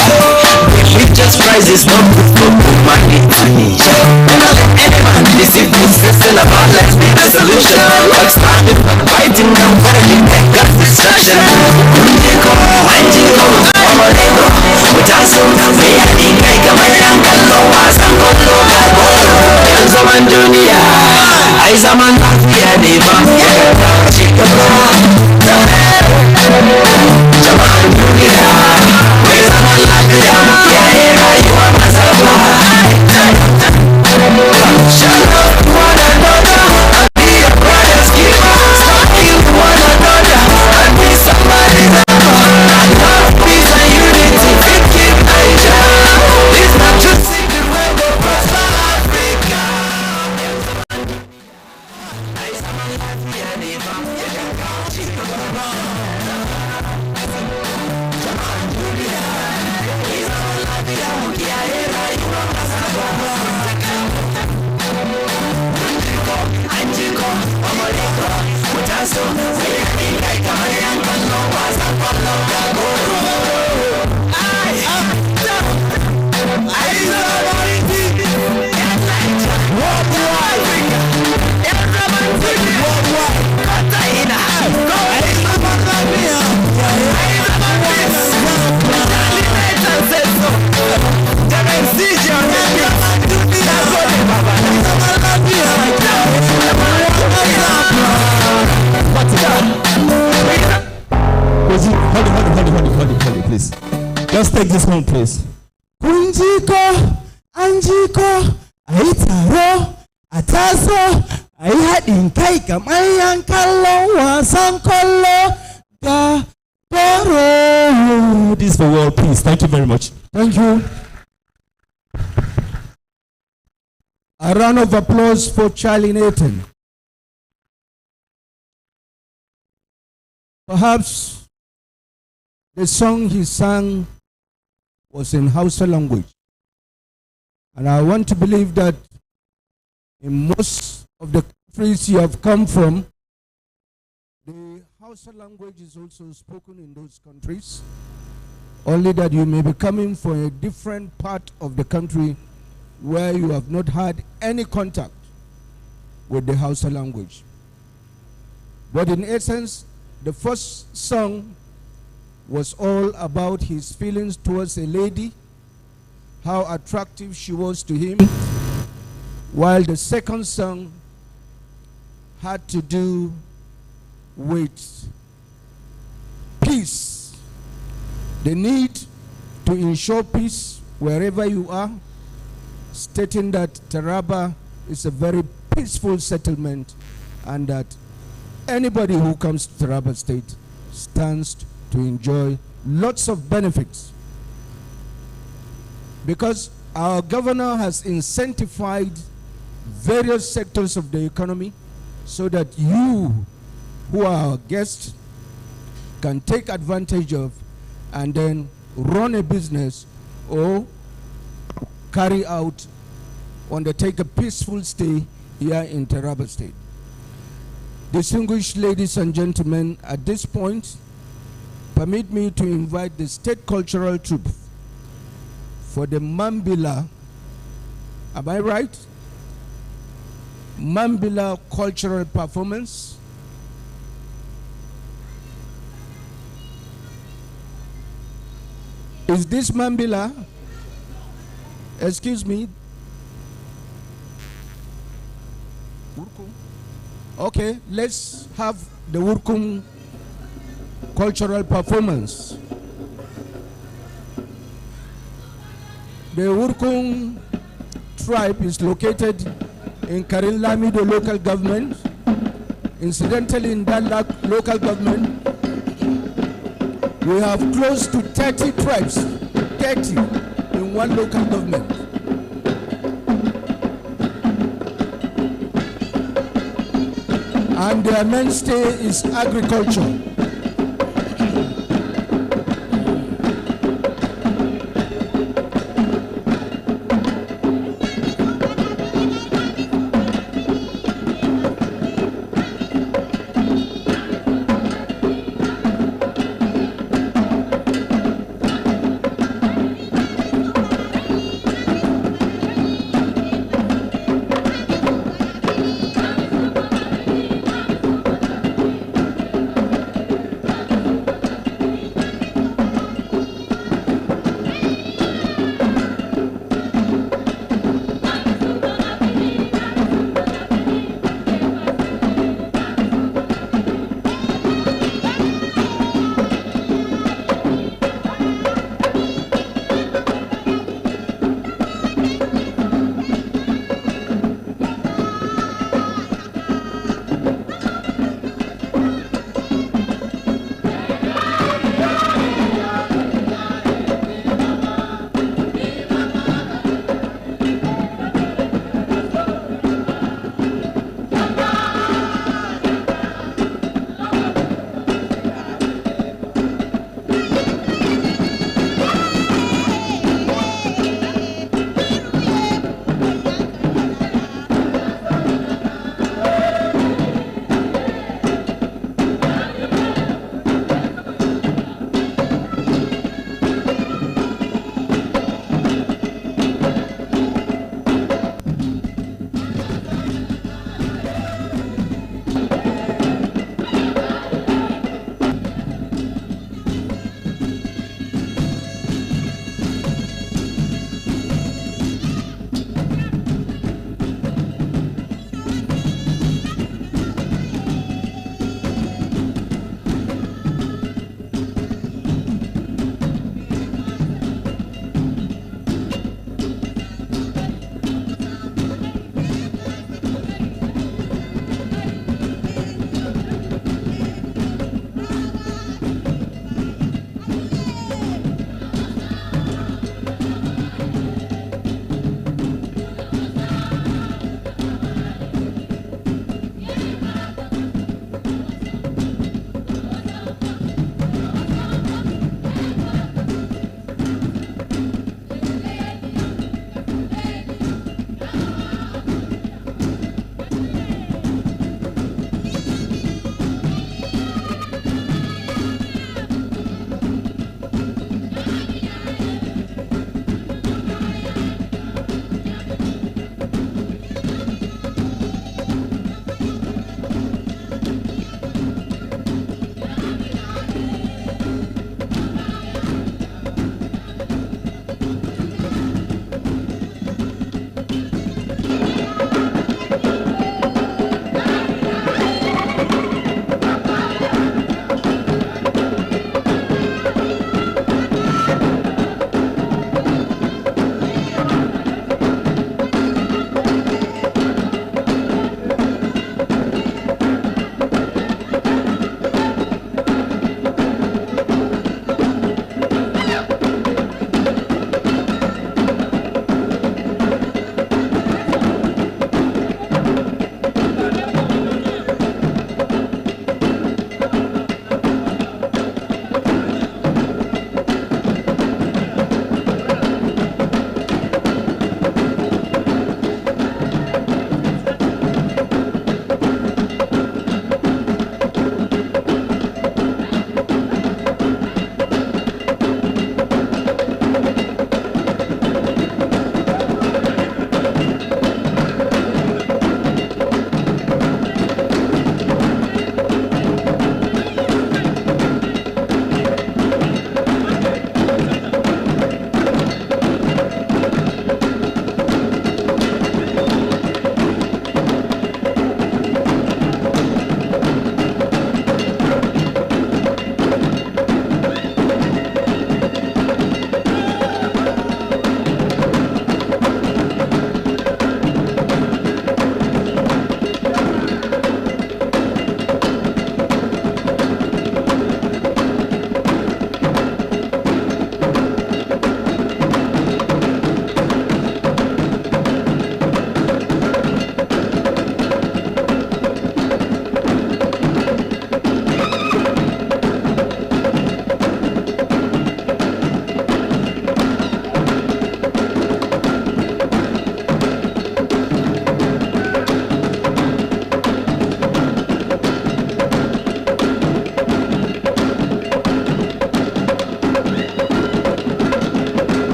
Religious pride is not good for humanity. Never let anyone deceive you. Stressing about let's be the solution. Like starting and fighting and fighting and God's destruction. Anjiko, Omoleko, Mutaso, we are in Kaikamayangalo, Wasangolo, Gaboro, Samandunia, I summon Latia, Yakan, Chikapa, Jamandunia, we summon Latia, Mukia, Masaba. Shut up to one another and be a brother's keeper. Stop killing one another and be somebody's helper. And love, peace and unity, we keep Nigeria. This not just secret where we prosper Africa. I summon Latia, Yakan, Chikapa, Jamandunia, we summon Latia, Mukia, Masaba. Anjiko, Omoleko, Mutaso, we are in Kaikamayangalo, Wasangolo, Gaboro. Hold it, please. Just take this one, please. Kunjiko, Anjiko, Aitaro, Ataso, Ayadin Kaika, Mayankalo, Wasankolo, Gaboro. This is for world peace. Thank you very much. Thank you. A round of applause for Charlie Nathan. Perhaps the song he sang was in Hausa language. And I want to believe that in most of the countries you have come from, the Hausa language is also spoken in those countries. Only that you may be coming from a different part of the country where you have not had any contact with the Hausa language. But in essence, the first song was all about his feelings towards a lady, how attractive she was to him, while the second song had to do with peace, the need to ensure peace wherever you are, stating that Taraba is a very peaceful settlement and that anybody who comes to Taraba State stands to enjoy lots of benefits. Because our governor has incentivized various sectors of the economy so that you, who are our guests, can take advantage of and then run a business or carry out, undertake a peaceful stay here in Taraba State. Distinguished ladies and gentlemen, at this point, permit me to invite the state cultural troupe for the Mambila, am I right? Mambila cultural performance. Is this Mambila? Excuse me. Okay, let's have the Wurkung cultural performance. The Wurkung tribe is located in Karin Lamido local government. Incidentally, in that local government, we have close to 30 tribes, 30 in one local government. And their mainstay is agriculture.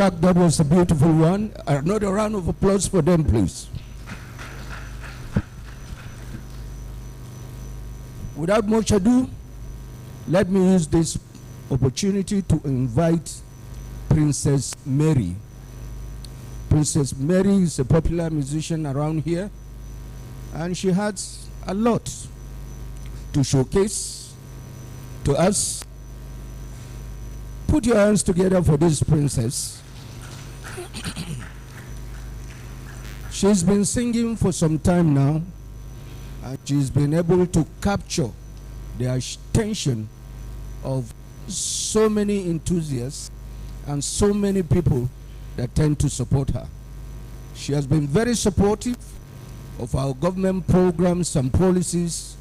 fact, that was a beautiful one. Another round of applause for them, please. Without much ado, let me use this opportunity to invite Princess Mary. Princess Mary is a popular musician around here, and she has a lot to showcase to us. Put your hands together for this princess. She's been singing for some time now, and she's been able to capture the attention of so many enthusiasts and so many people that tend to support her. She has been very supportive of our government programs and policies,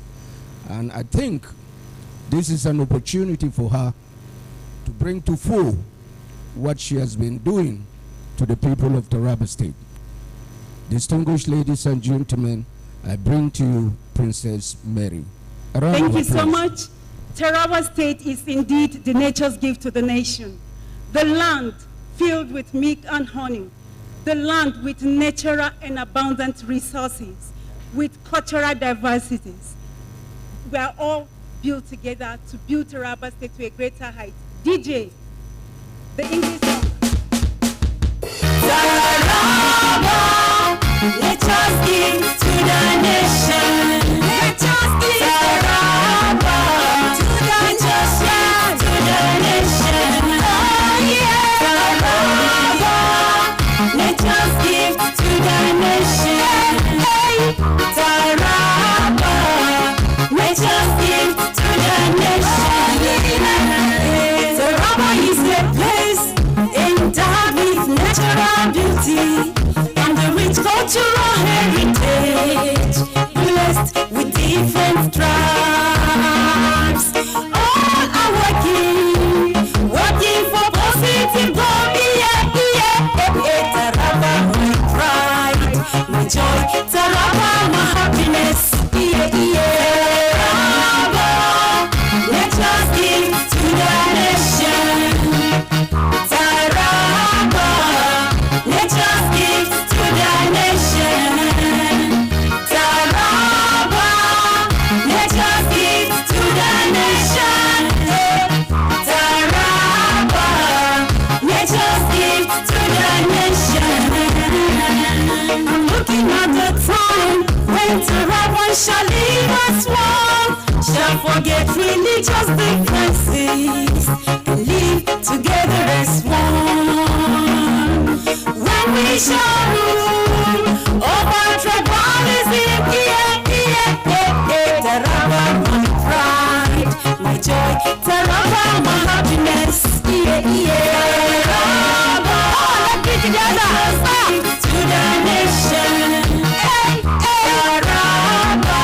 and I think this is an opportunity for her to bring to full what she has been doing to the people of Taraba State. Distinguished ladies and gentlemen, I bring to you Princess Mary. Thank you so much. Taraba State is indeed the nature's gift to the nation. The land filled with milk and honey. The land with natural and abundant resources, with cultural diversities. We are all built together to build Taraba State to a greater height. DJ, the English song. Taraba, nature's gift to the nation. Nature's gift. Taraba, to the nation, to the nation. Oh yeah. Taraba, nature's gift to the nation. Hey, Taraba, nature's gift to the nation. Taraba is a place endowed with natural beauty and the rich cultural heritage, blessed with different tribes. All are working for positive goal. Yeah, Taraba, my pride, my joy. Taraba, my happiness. Taraba, nature's gift to the nation. Taraba, nature's gift to the nation. Taraba, nature's gift to the nation. Taraba, nature's gift to the nation. I'm looking at the time when Taraba shall leave us one, shall forget religious differences and live together as one. When we shall rule over tribalism, Taraba, my pride, my joy. Taraba, my happiness. Taraba, all of it together. To the nation. Taraba,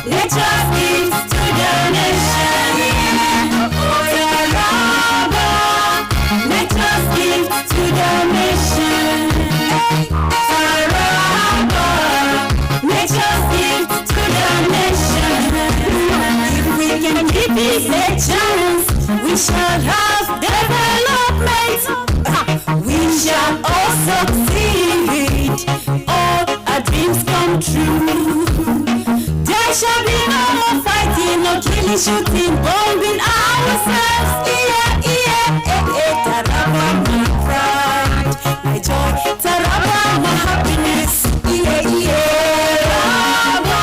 nature's gift to the nation. Taraba, nature's gift to the nation. Taraba, nature's gift to the nation. If we can give it a chance, we shall have development. We shall all succeed. All our dreams come true. There shall be no more fighting, no killing, shooting, bombing ourselves. Taraba, my pride, my joy. Taraba, my happiness. Taraba,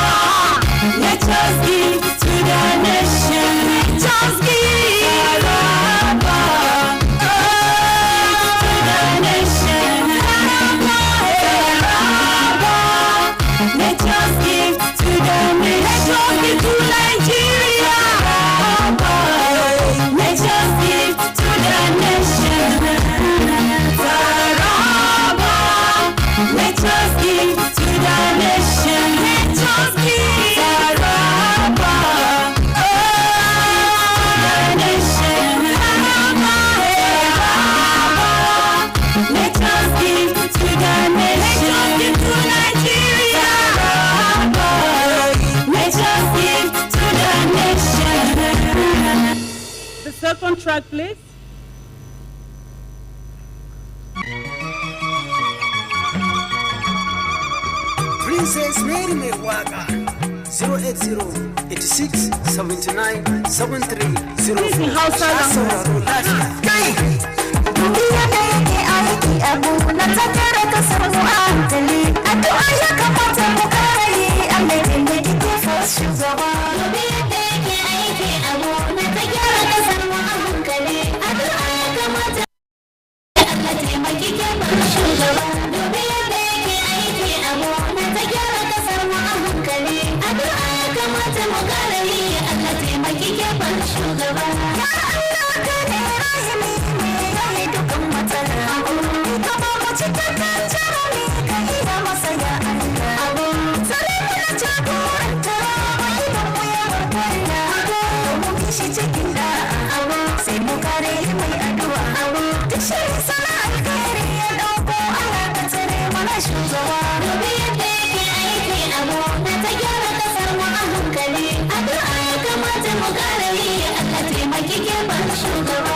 nature's gift to the nation. Nature's gift. Taraba, to the nation. Taraba, nature's gift to the nation. To Nigeria. Nature's gift to the nation. Taraba, nature's gift to the nation. Nature's gift. Taraba, the nation. Taraba, nature's gift to the nation. To Nigeria. Nature's gift to the nation. The second track, please. Princess Mary mai waka 08086797305 Hausa sauraro lafiya kai duniya da yake aiki abu na ta gyara kasar mu a hankali addu'a ya kamata mu kara yi annabi ne kike first shugaba duniya da yake aiki abu na ta gyara kasar mu a hankali addu'a ya kamata Allah taimaki ke bar shugaba duniya da yake aiki abu na ta gyara kasar mu a hankali addu'a ya kamata mu kara yi Allah taimaki ke bar shugaba ya Allah ka ne rahimi dukkan matsala ka ba mu cikakken jarumi ka iya masa ya Allah tsare mu da jagoranta idan mu ya barkwalla mu kishi cikin da sai mu kare mai addu'a duk shirin sana alkhairi ya dauko Allah ka tsare mana shugaba dubi yadda yake aiki abu na ta gyara kasar mu a hankali addu'a ya kamata mu kare Allah taimaki ke ban shugaba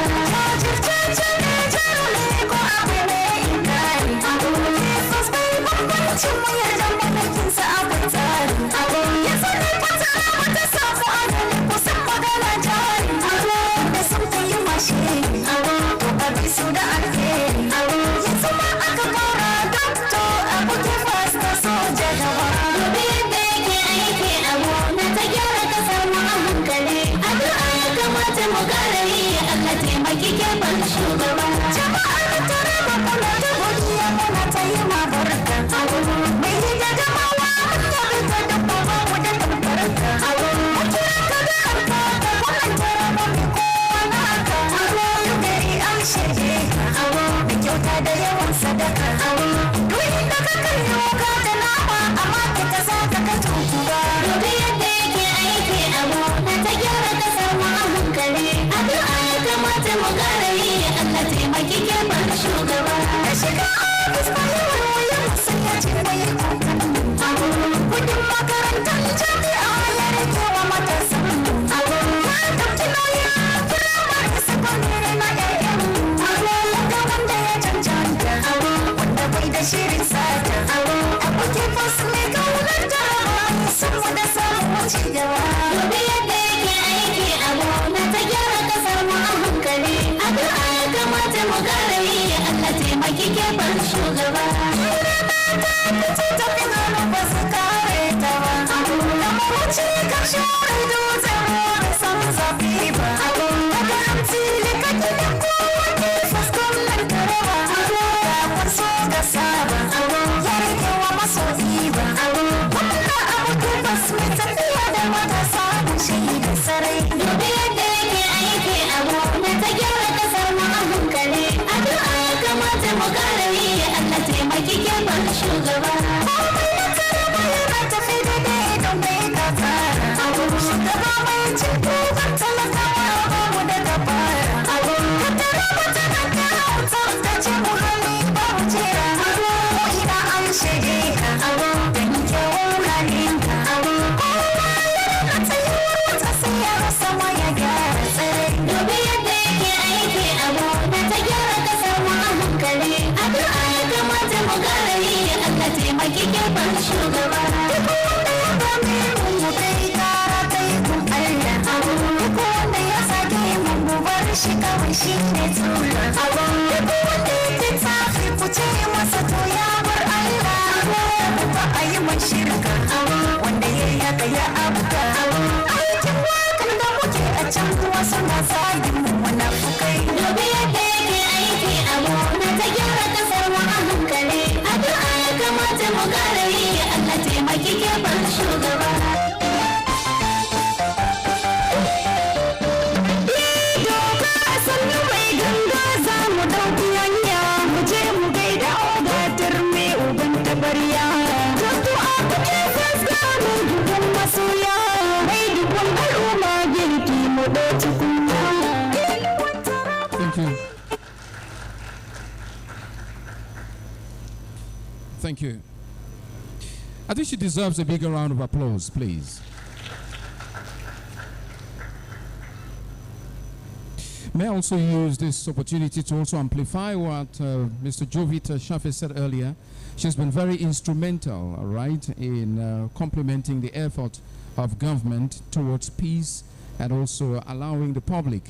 Thank you. I think she deserves a bigger round of applause, please. May I also use this opportunity to also amplify what Mr. Jovita Shafe said earlier. She's been very instrumental, all right, in complementing the effort of government towards peace and also allowing the public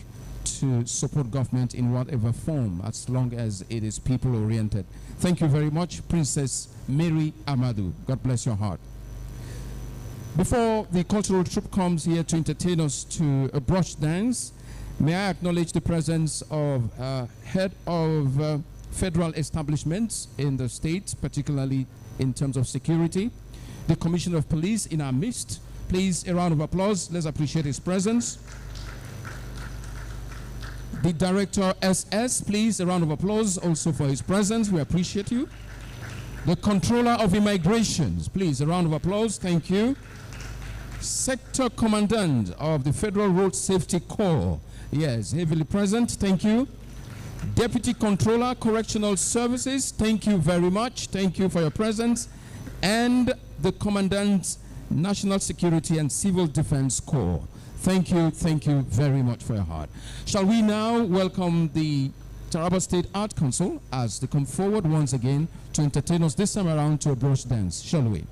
to support government in whatever form, as long as it is people-oriented. Thank you very much, Princess Mary Amadou. God bless your heart. Before the cultural troupe comes here to entertain us to a brush dance, may I acknowledge the presence of head of federal establishments in the state, particularly in terms of security. The Commissioner of Police in our midst. Please, a round of applause. Let's appreciate his presence. The Director SS, please, a round of applause also for his presence. We appreciate you. The Controller of Immigrations, please, a round of applause. Thank you. Sector Commandant of the Federal Road Safety Corps, yes, heavily present. Thank you. Deputy Controller, Correctional Services, thank you very much. Thank you for your presence. And the Commandant, National Security and Civil Defense Corps. Thank you very much for your heart. Shall we now welcome the Taraba State Art Council as they come forward once again to entertain us this time around to a brush dance, shall we?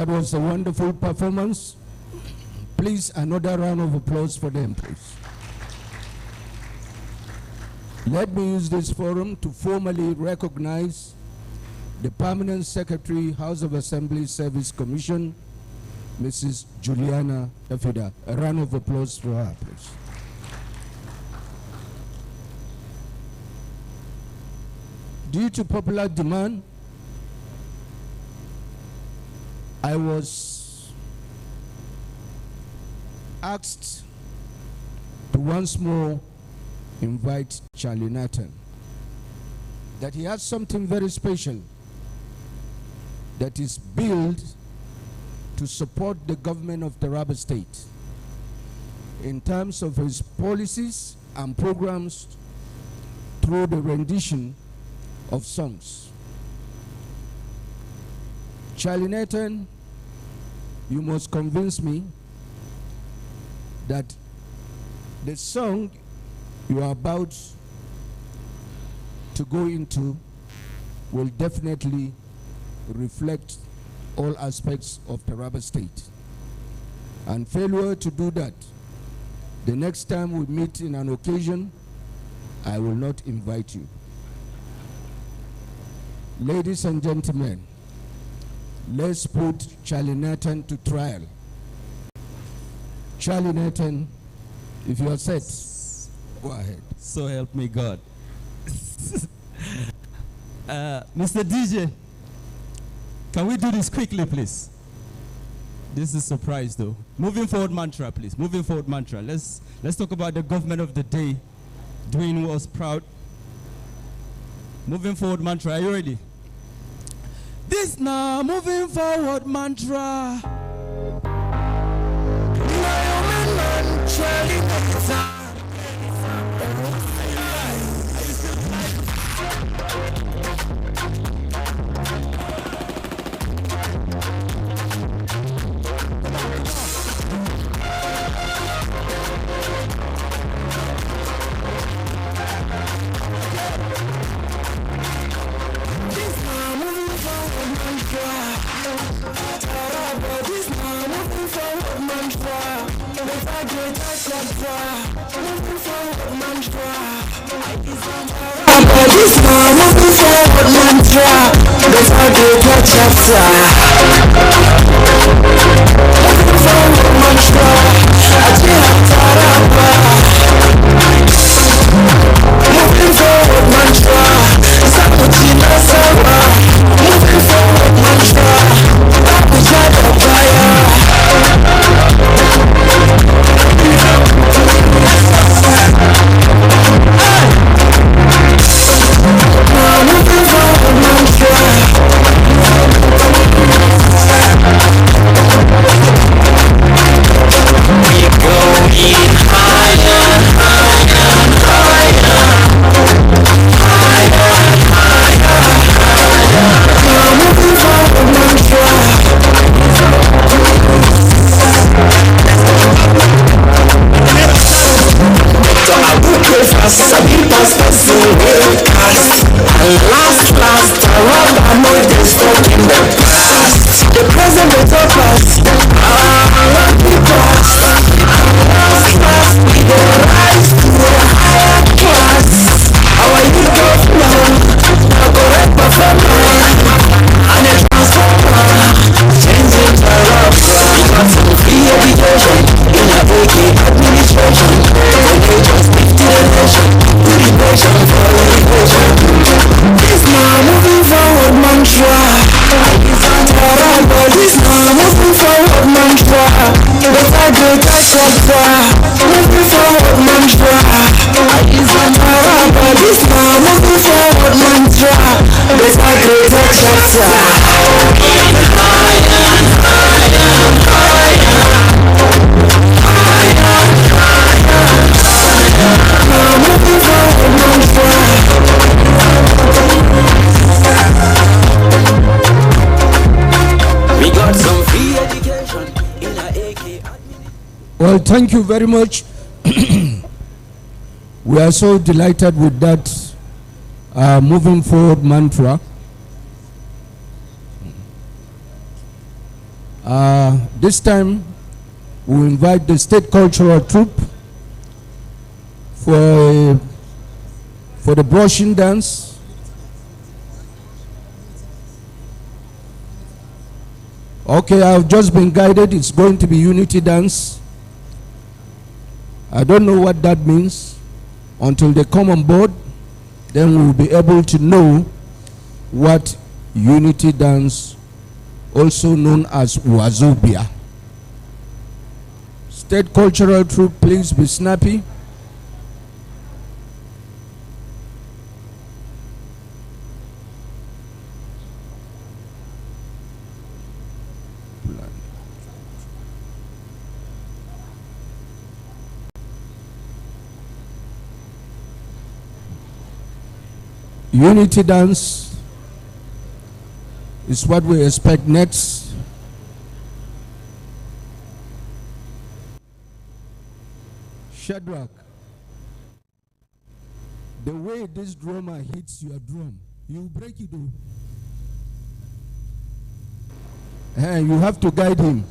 That was a wonderful performance. Please, another round of applause for them, please. Let me use this forum to formally recognize the Permanent Secretary, House of Assembly Service Commission, Mrs. Juliana Efida. A round of applause for her, please. Due to popular demand, I was asked to once more invite Charlie Nathan, that he has something very special that is built to support the government of Taraba State in terms of his policies and programs through the rendition of songs. Charlie Nathan, you must convince me that the song you are about to go into will definitely reflect all aspects of Taraba State. And failure to do that, the next time we meet in an occasion, I will not invite you. Ladies and gentlemen, let's put Charlie Nathan to trial. Charlie Nathan, if you are set, go ahead. So help me God. Mr. DJ, can we do this quickly, please? This is a surprise, though. Moving forward mantra, please. Moving forward mantra. Let's talk about the government of the day doing what's proud. Moving forward mantra. Are you ready? This now moving forward mantra. Well, thank you very much. We are so delighted with that moving forward mantra. This time, we invite the state cultural troupe for the brushing dance. Okay, I've just been guided. It's going to be unity dance. I don't know what that means. Until they come on board, then we'll be able to know what unity dance, also known as Wazobia. State cultural troupe, please be snappy. Unity dance is what we expect next. Shadrach, the way this drummer hits your drum, you break it though. Hey, you have to guide him.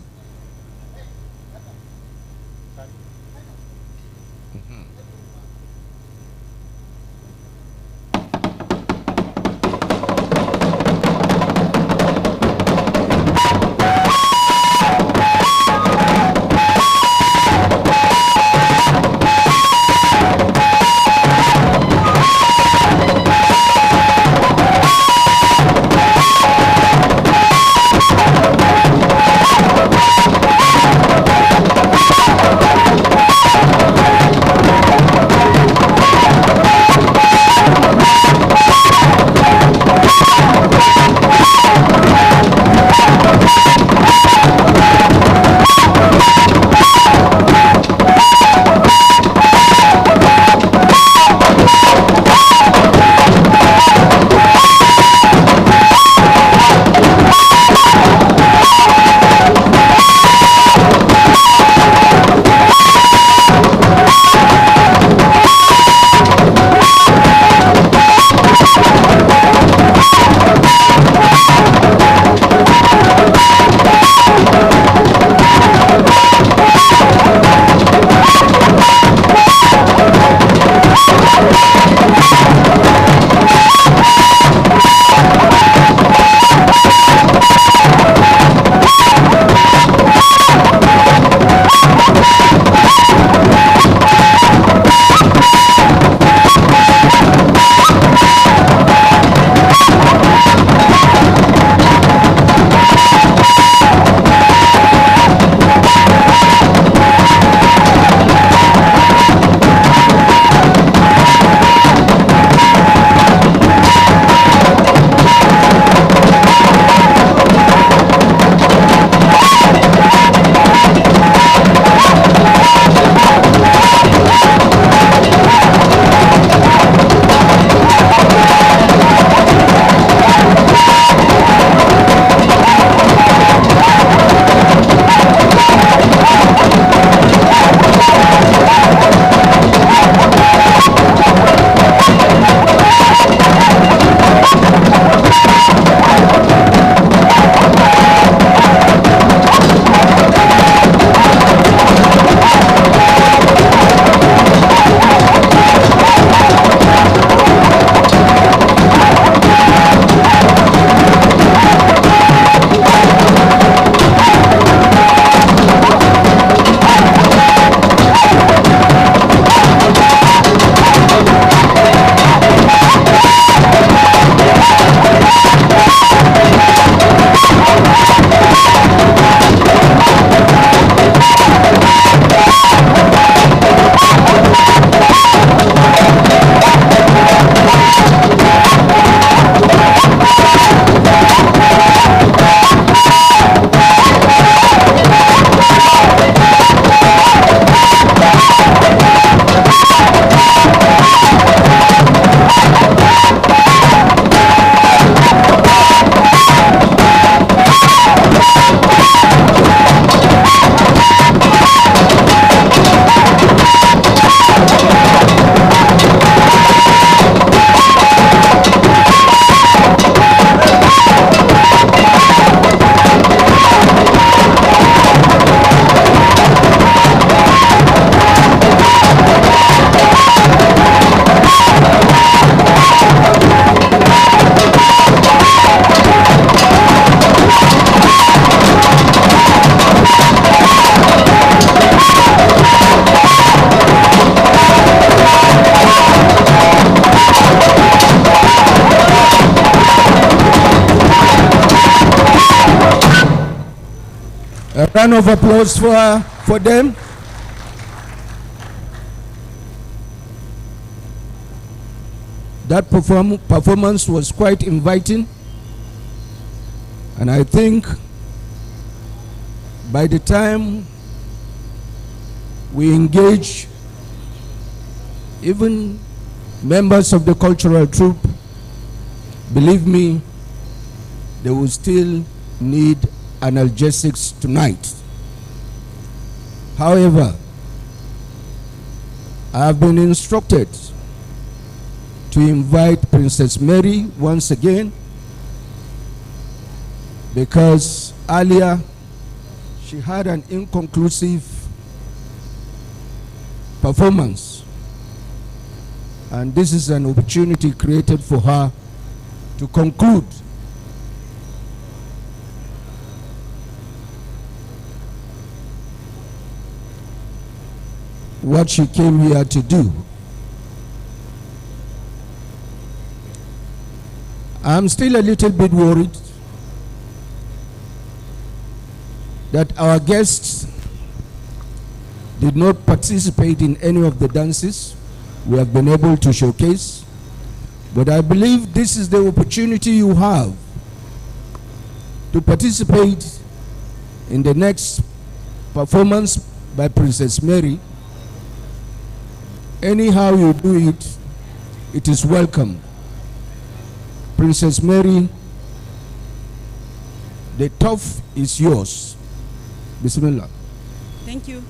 round of applause for them. That performance was quite inviting, and I think by the time we engage even members of the cultural troupe, believe me, they will still need analgesics tonight. However, I have been instructed to invite Princess Mary once again, because earlier she had an inconclusive performance, and this is an opportunity created for her to conclude. What she came here to do. I'm still a little bit worried that our guests did not participate in any of the dances we have been able to showcase, but I believe this is the opportunity you have to participate in the next performance by Princess Mary. Anyhow you do it, it is welcome. Princess Mary, the turf is yours. Bismillah. Thank you.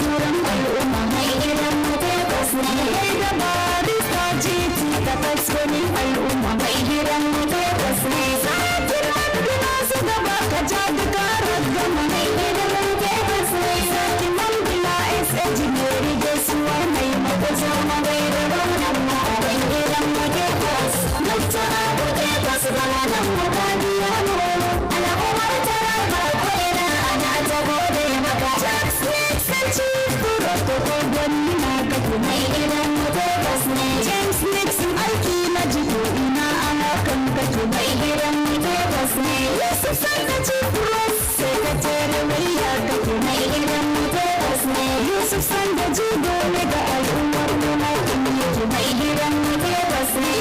gurin al'umma mai gidan mu tabbas ne da barista jiti da faskonin al'umma mai gidan mu tabbas ne sakira da su gaba ka ja duka ragama mai gidan mu tabbas ne saki mambila SAG mai rige suwa mai makaza mai da ranar ma mai gidan mu tabbas Dr. Abu tabbas bala nan mutaniya mu al'ummar taraba ko ina ana ta gode maka Chestv protocol na kake mai gidan mu tabbas ne James Nixon aiki na jiko ina ana kan kake mai gidan mu tabbas ne Yusuf Sandaci Cross secretary mai ya kake mai gidan mu tabbas ne Yusuf Sandaci dole ga al'ummar mu na kan yake mai gidan mu tabbas ne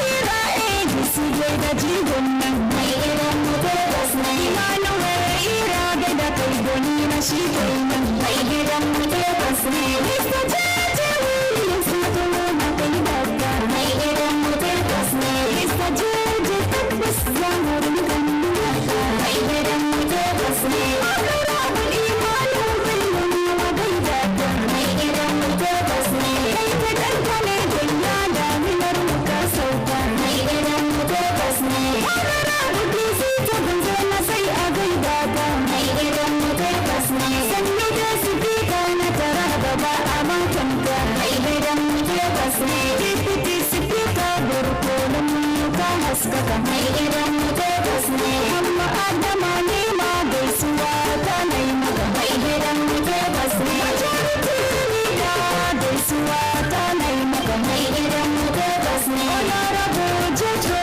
Ira ABC da jigon nan mai gidan mu tabbas ne Emmanuel Ira da kai goni na shi kai nan mai gidan mu tabbas ne Mr. Jaji Williams na tuno na kai babba mai gidan mu tabbas ne Mr. Jaji tabbas zamurin kan mai gidan mu tabbas ne Honorable Emmanuel Williams na kai babba mai gidan mu tabbas ne kai ta kankane ganya da minar mu ka sauka mai gidan mu tabbas ne Honorable DC ta banzo na sai a gaida ka mai gidan mu tabbas ne sannu da sifika na taraba ba a matanka mai gidan mu tabbas ne deputy sifika barkonon mu ka haskaka mai gidan mu tabbas ne amma adama ne ma gaisuwa ta nai maka mai gidan mu tabbas ne majority leader gaisuwa ta nai maka mai gidan mu tabbas ne honorable jojo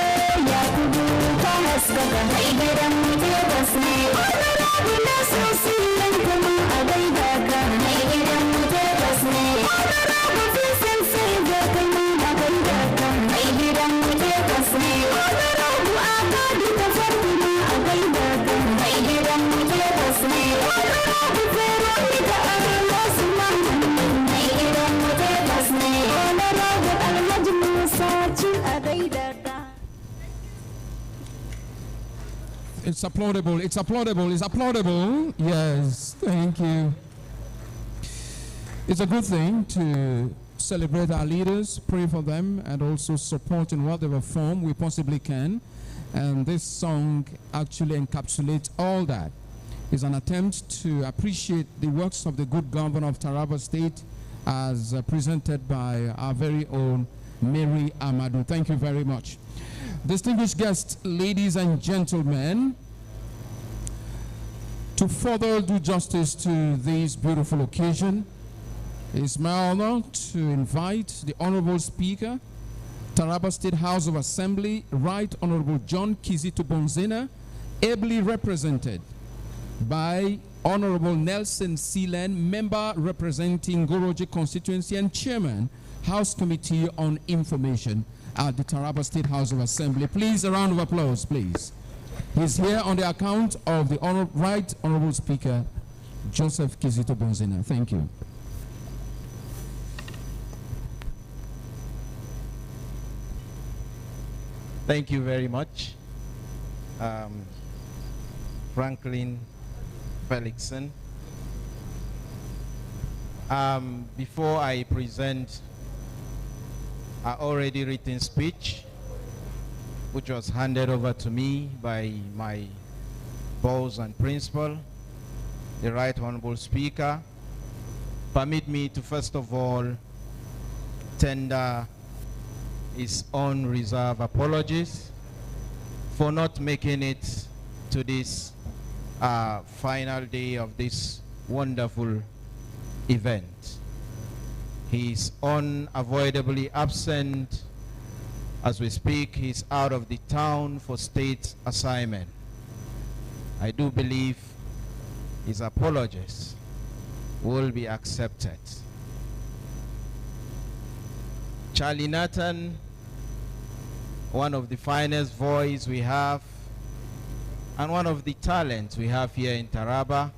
yakubu ka haskaka mai gidan mu tabbas ne honorable nasosi nan kuma a gaida ka mai gidan mu tabbas ne honorable vincent sai ga kuma a gaida ka mai gidan mu tabbas ne honorable agadi ta fatima a gaida ka mai gidan mu tabbas ne honorable veronica arlosu mai gidan mu tabbas ne honorable alhaji musa cin a gaida ka It's applaudable. It's applaudable. It's applaudable. Yes. Thank you. It's a good thing to celebrate our leaders, pray for them, and also support in whatever form we possibly can. And this song actually encapsulates all that. It's an attempt to appreciate the works of the good governor of Taraba State as presented by our very own Mary Amadou. Thank you very much. Distinguished guests, ladies and gentlemen, to further do justice to this beautiful occasion, it's my honor to invite the Honorable Speaker, Taraba State House of Assembly, Right Honorable John Kizito Bonzena, ably represented by Honorable Nelson Sealand, member representing Goroji constituency and chairman, House Committee on Information at the Taraba State House of Assembly. Please, a round of applause, please. He's here on the account of the Right Honorable Speaker, Joseph Kizito Bonzena. Thank you. Thank you very much, Franklin Felixson. Before I present our already written speech, which was handed over to me by my boss and principal, the Right Honorable Speaker, permit me to first of all tender his own reserved apologies for not making it to this final day of this wonderful event. He is unavoidably absent as we speak. He's out of the town for state assignment. I do believe his apologies will be accepted. Charlie Nathan, one of the finest voice we have and one of the talents we have here in Taraba.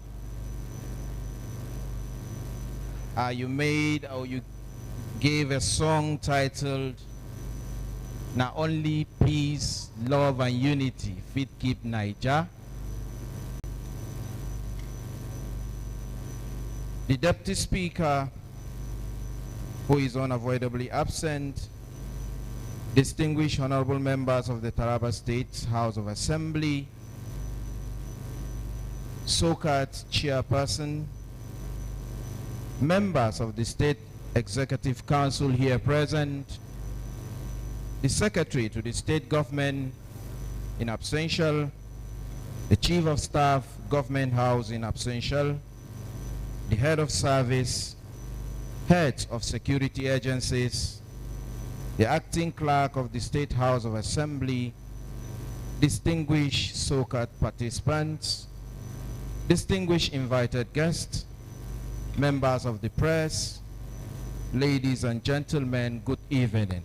You gave a song titled "Not Only Peace, Love and Unity Fit Keep Niger." the Deputy Speaker, who is unavoidably absent, distinguished honorable members of the Taraba State House of Assembly, SoCATT chairperson, members of the State Executive Council here present, the Secretary to the State Government in absentia, the Chief of Staff, Government House in absentia, the Head of Service, heads of security agencies, the Acting Clerk of the State House of Assembly, distinguished SoCATT participants, distinguished invited guests, members of the press, ladies and gentlemen, good evening.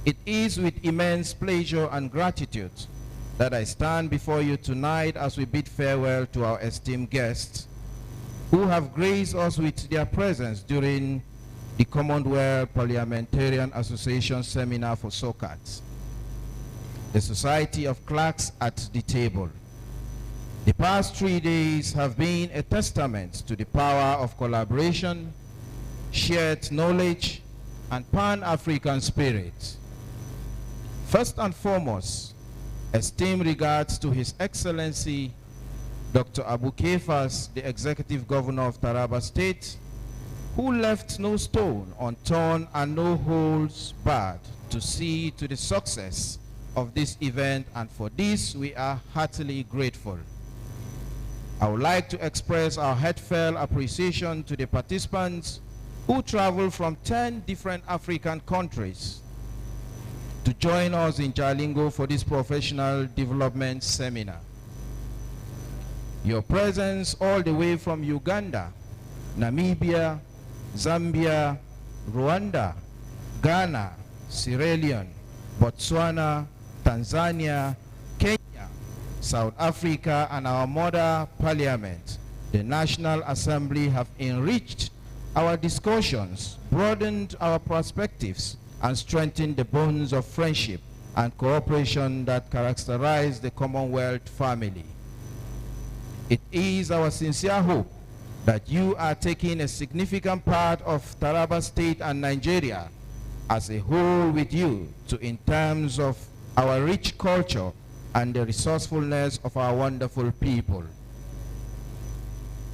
It is with immense pleasure and gratitude that I stand before you tonight as we bid farewell to our esteemed guests who have graced us with their presence during the Commonwealth Parliamentarian Association Seminar for SoCATT, the Society of Clerks at the Table. The past 3 days have been a testament to the power of collaboration, shared knowledge, and Pan-African spirit. First and foremost, esteemed regards to His Excellency Dr. Abu Kefas, the Executive Governor of Taraba State, who left no stone unturned and no holes barred to see to the success of this event, and for this we are heartily grateful. I would like to express our heartfelt appreciation to the participants who traveled from 10 different African countries to join us in JALINGO for this professional development seminar. Your presence all the way from Uganda, Namibia, Zambia, Rwanda, Ghana, Sierra Leone, Botswana, Tanzania, Kenya, South Africa, and our mother parliament, the National Assembly, have enriched our discussions, broadened our perspectives, and strengthened the bonds of friendship and cooperation that characterize the Commonwealth family. It is our sincere hope that you are taking a significant part of Taraba State and Nigeria as a whole with you in terms of our rich culture and the resourcefulness of our wonderful people.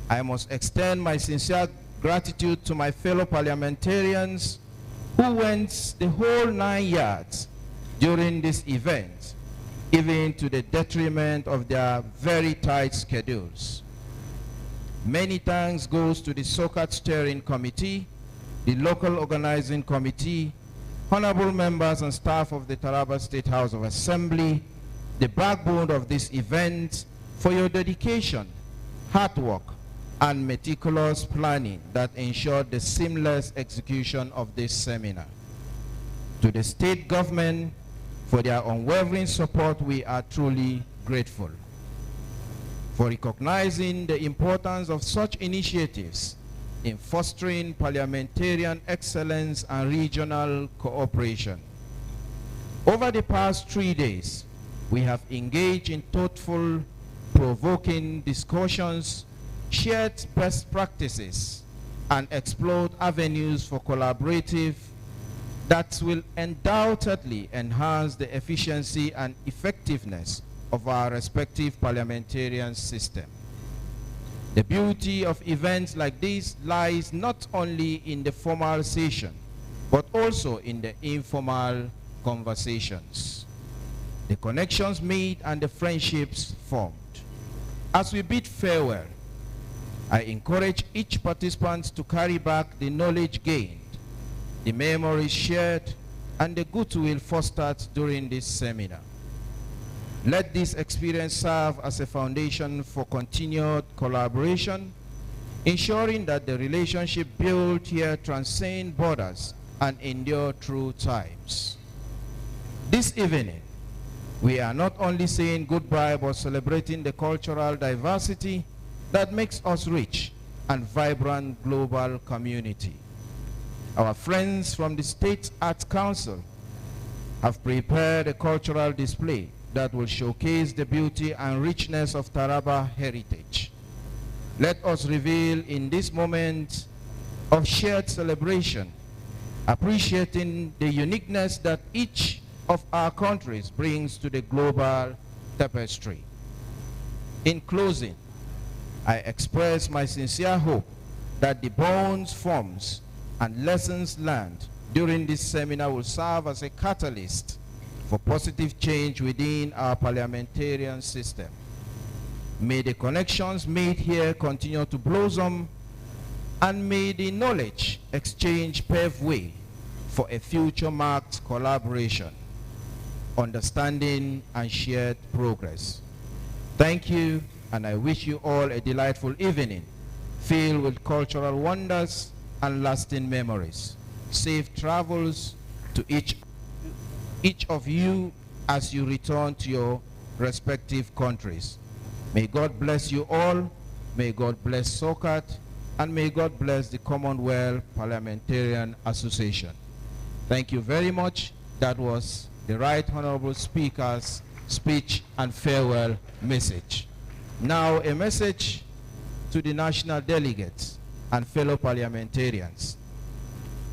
I must extend my sincere gratitude to my fellow parliamentarians who went the whole 9 yards during this event, even to the detriment of their very tight schedules. Many thanks goes to the SoCATT Steering Committee, the local organizing committee, honorable members and staff of the Taraba State House of Assembly, the backbone of this event, for your dedication, hard work, and meticulous planning that ensured the seamless execution of this seminar. To the state government, for their unwavering support, we are truly grateful. For recognizing the importance of such initiatives in fostering parliamentarian excellence and regional cooperation. Over the past 3 days, we have engaged in thoughtful, provoking discussions, shared best practices, and explored avenues for collaborative that will undoubtedly enhance the efficiency and effectiveness of our respective parliamentarian system. The beauty of events like this lies not only in the formal session, but also in the informal conversations, the connections made and the friendships formed. As we bid farewell, I encourage each participant to carry back the knowledge gained, the memories shared, and the goodwill fostered during this seminar. Let this experience serve as a foundation for continued collaboration, ensuring that the relationship built here transcend borders and endure through times. This evening, we are not only saying goodbye, but celebrating the cultural diversity that makes us rich and vibrant global community. Our friends from the State Arts Council have prepared a cultural display that will showcase the beauty and richness of Taraba heritage. Let us reveal in this moment of shared celebration, appreciating the uniqueness that each of our countries brings to the global tapestry. In closing, I express my sincere hope that the bonds formed and lessons learned during this seminar will serve as a catalyst for positive change within our parliamentarian system. May the connections made here continue to blossom, and may the knowledge exchange pave way for a future marked collaboration, understanding, and shared progress. Thank you, and I wish you all a delightful evening, filled with cultural wonders and lasting memories. Safe travels to each of you as you return to your respective countries. May God bless you all. May God bless SoCATT, and may God bless the Commonwealth Parliamentarian Association. Thank you very much. That was the Right Honorable Speaker's speech and farewell message. Now a message to the national delegates and fellow parliamentarians.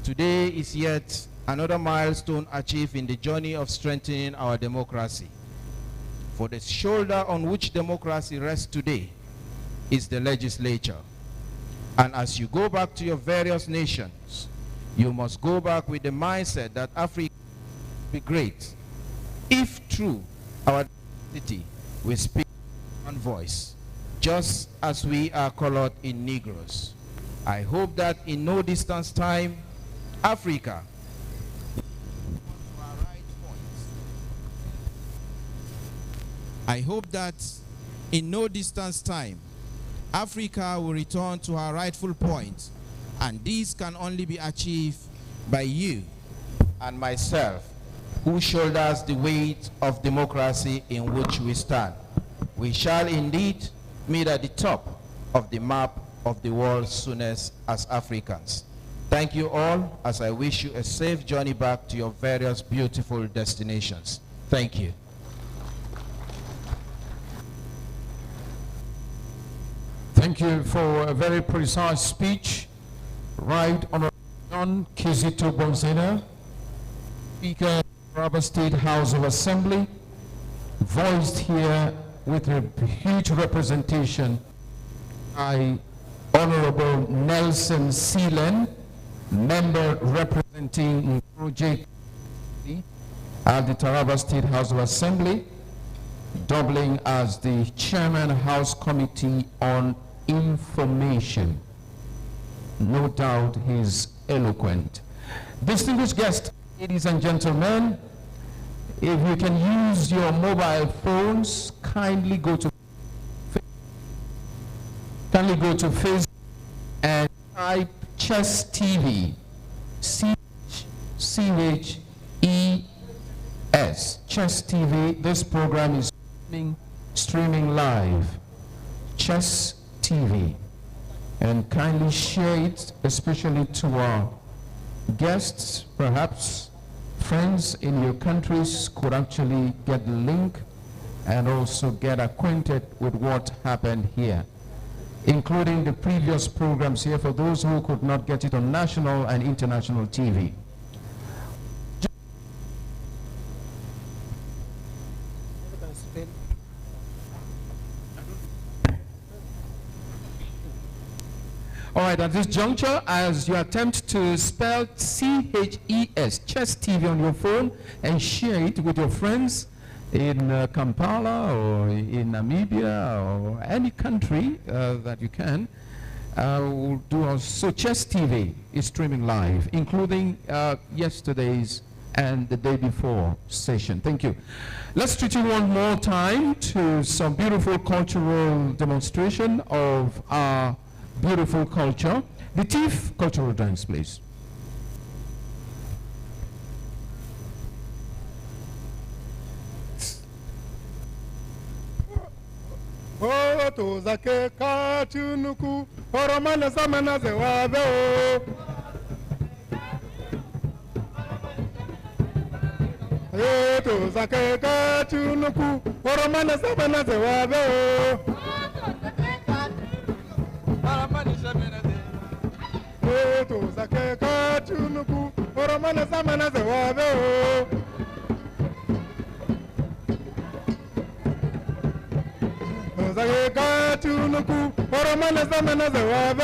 Today is yet another milestone achieved in the journey of strengthening our democracy. For the shoulder on which democracy rests today is the legislature. And as you go back to your various nations, you must go back with the mindset that Africa will be great if through our diversity we speak one voice, just as we are colored in Negroes. I hope that in no distance time, Africa will return to her rightful point, and this can only be achieved by you and myself, who shoulders the weight of democracy in which we stand. We shall indeed meet at the top of the map of the world soonest as Africans. Thank you all, as I wish you a safe journey back to your various beautiful destinations. Thank you. Thank you for a very precise speech. Right Honorable John Kizito Bonzena, Speaker of the Taraba State House of Assembly, voiced here with a huge representation by Honorable Nelson Seelan, member representing Project at the Taraba State House of Assembly, doubling as the Chairman House Committee on Information. No doubt he's eloquent. Distinguished guests, ladies and gentlemen, if you can use your mobile phones, kindly go to Facebook and type Chestv, C-H-E-S, Chestv. This program is streaming live, Chestv, and kindly share it, especially to our guests. Perhaps friends in your countries could actually get the link and also get acquainted with what happened here, including the previous programs here for those who could not get it on national and international TV. All right, at this juncture, as you attempt to spell C-H-E-S, Chestv on your phone, and share it with your friends in Kampala or in Namibia or any country that you can, we'll do also. Chestv is streaming live, including yesterday's and the day before session. Thank you. Let's treat you one more time to some beautiful cultural demonstration of our beautiful culture. The TIFF cultural dance, please. Oh, to zake kachunuku, oromana samana se wabe o. Oh, to zake kachunuku, oromana samana se wabe o. to zake kachunuku oromana samana zewabe o zake kachunuku oromana samana zewabe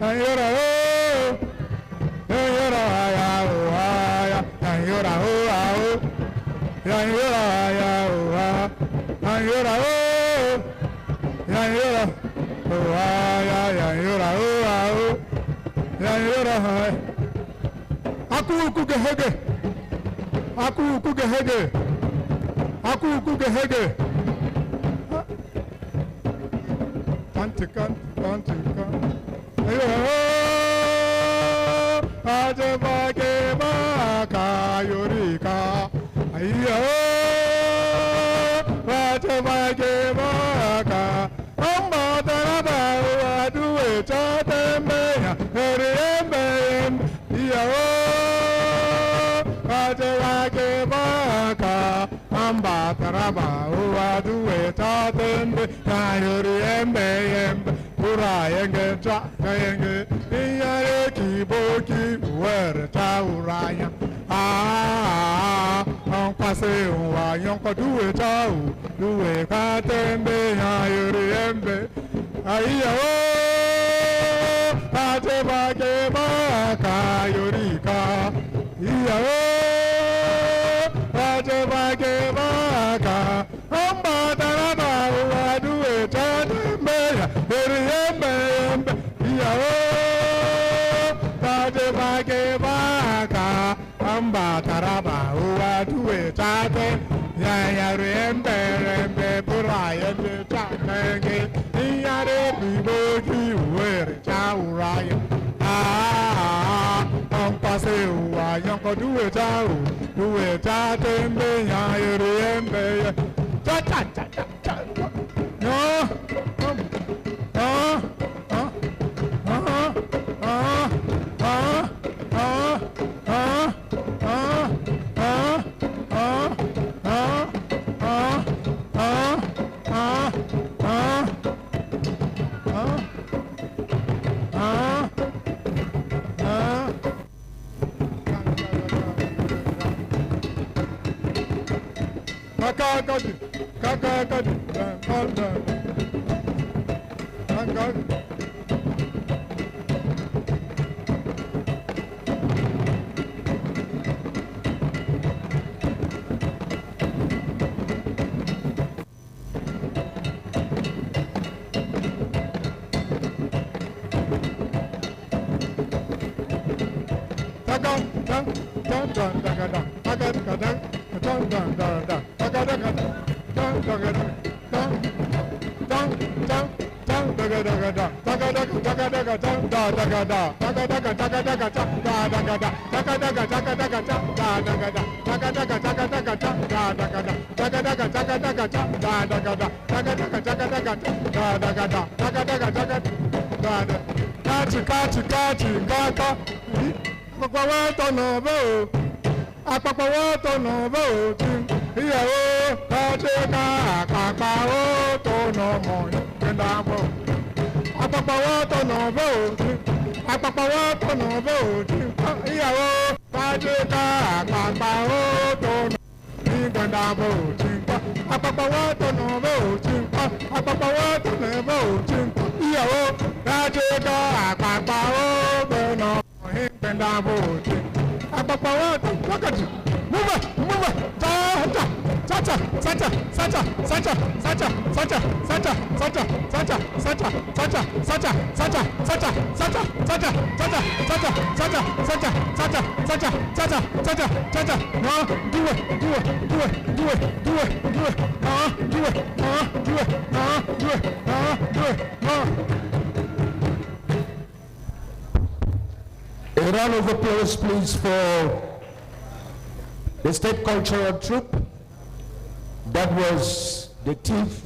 ayora o ayora ya o ya ayora o ayora ya o ayora o Yanyora, oh yanyora, oh yanyora. Aku kugehege, aku kugehege, aku kugehege. Tantikan, tantikan. Ayora, ajebage baka yorika. Ayora, ajebage baka. Taraba, oh, do it, Tatembe, Nayuri, Embe, Pura, Enge, Jackaenge, Yareki, Boki, where Tauraya. On passe, Yonko, do it, do it, Tatembe, Nayuri, Embe, Aya, Tateba, Gebaka, Yorika, Tateba, Gebaka, Amba, Taraba, do it, Tatembe, Embe, Tateba, Gebaka, Amba, Taraba, do it, Tatembe, Rembe, Puraya, Jackaenge, Yareki, Boki, where Tauraya. On passe, Yonko, do it, Tatembe, Rembe, no, A round of applause, please, for the state cultural troupe. That was the TIFF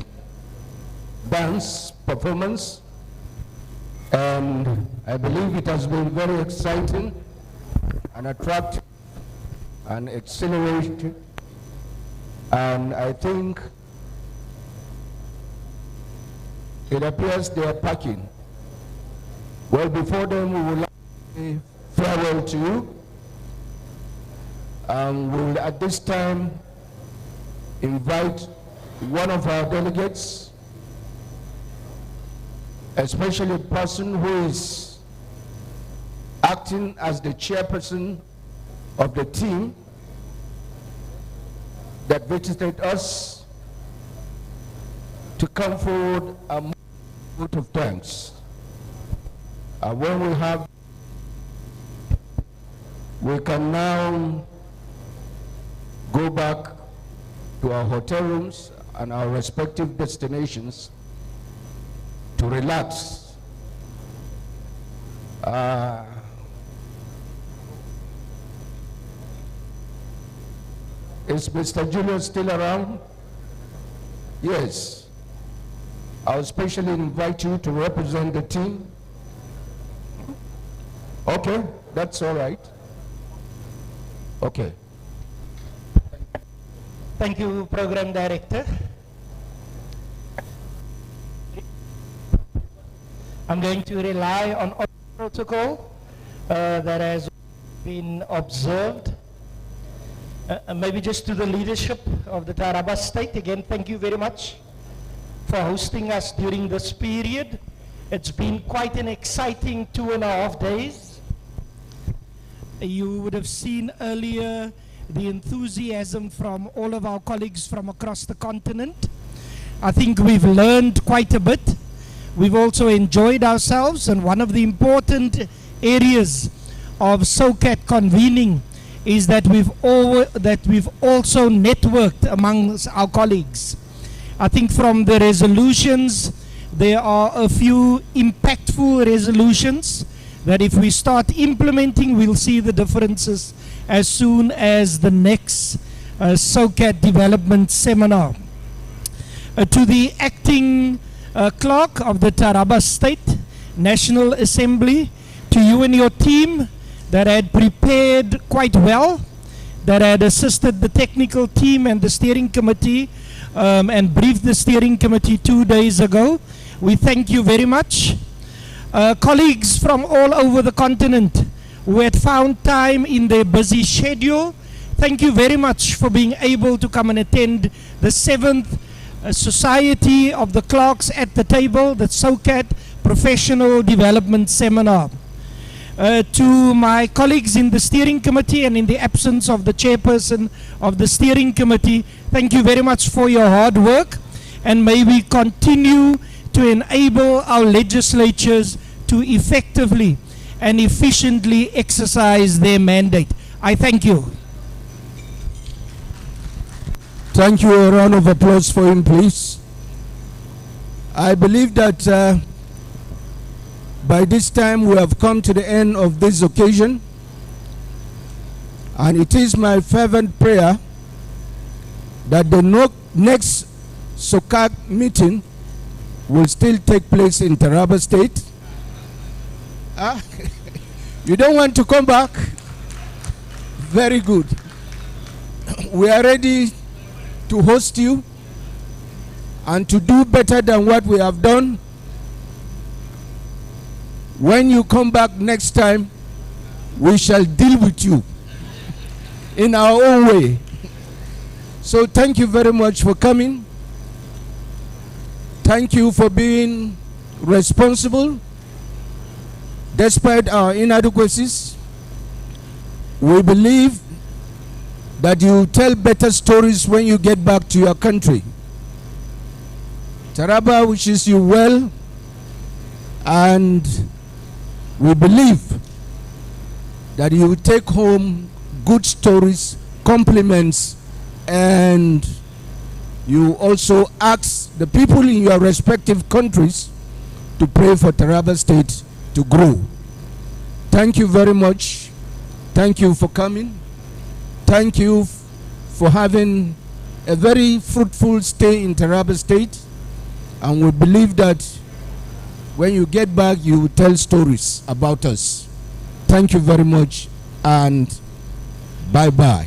dance performance, and I believe it has been very exciting and attractive and exhilarating, and I think It appears they are packing. Well, before then, we would like to say farewell to you. And we will at this time invite one of our delegates, especially a person who is acting as the chairperson of the team that visited us, to come forward and vote of thanks. And when we have, we can now go back to our hotel rooms and our respective destinations to relax. Is Mr. Julius still around? Yes. I'll specially invite you to represent the team. Okay, that's all right. Okay. Thank you, Program Director. I'm going to rely on all protocol that has been observed. Maybe just to the leadership of the Taraba State, again, thank you very much for hosting us during this period. It's been quite an exciting 2.5 days. You would have seen earlier the enthusiasm from all of our colleagues from across the continent. I think we've learned quite a bit. We've also enjoyed ourselves, and one of the important areas of SoCATT convening is that we've also networked amongst our colleagues. I think from the resolutions, there are a few impactful resolutions that if we start implementing, we'll see the differences as soon as the next SoCATT development seminar. To the acting clerk of the Taraba State National Assembly, to you and your team that had prepared quite well, that had assisted the technical team and the steering committee and briefed the steering committee 2 days ago. We thank you very much. Colleagues from all over the continent who had found time in their busy schedule, thank you very much for being able to come and attend the 7th Society of the Clerks at the Table, the SoCATT Professional Development Seminar. To my colleagues in the steering committee and in the absence of the chairperson of the steering committee, thank you very much for your hard work, and may we continue to enable our legislatures to effectively and efficiently exercise their mandate. I thank you. Thank you. A round of applause for him, please. I believe that by this time we have come to the end of this occasion, and it is my fervent prayer that the next SoCATT meeting will still take place in Taraba State. You don't want to come back? Very good. We are ready to host you and to do better than what we have done. When you come back next time, we shall deal with you in our own way. So thank you very much for coming. Thank you for being responsible. Despite our inadequacies, we believe that you tell better stories when you get back to your country. Taraba wishes you well, and we believe that you will take home good stories, compliments, and you also ask the people in your respective countries to pray for Taraba State to grow. Thank you very much. Thank you for coming. Thank you for having a very fruitful stay in Taraba State, and we believe that when you get back, you will tell stories about us. Thank you very much, and bye-bye.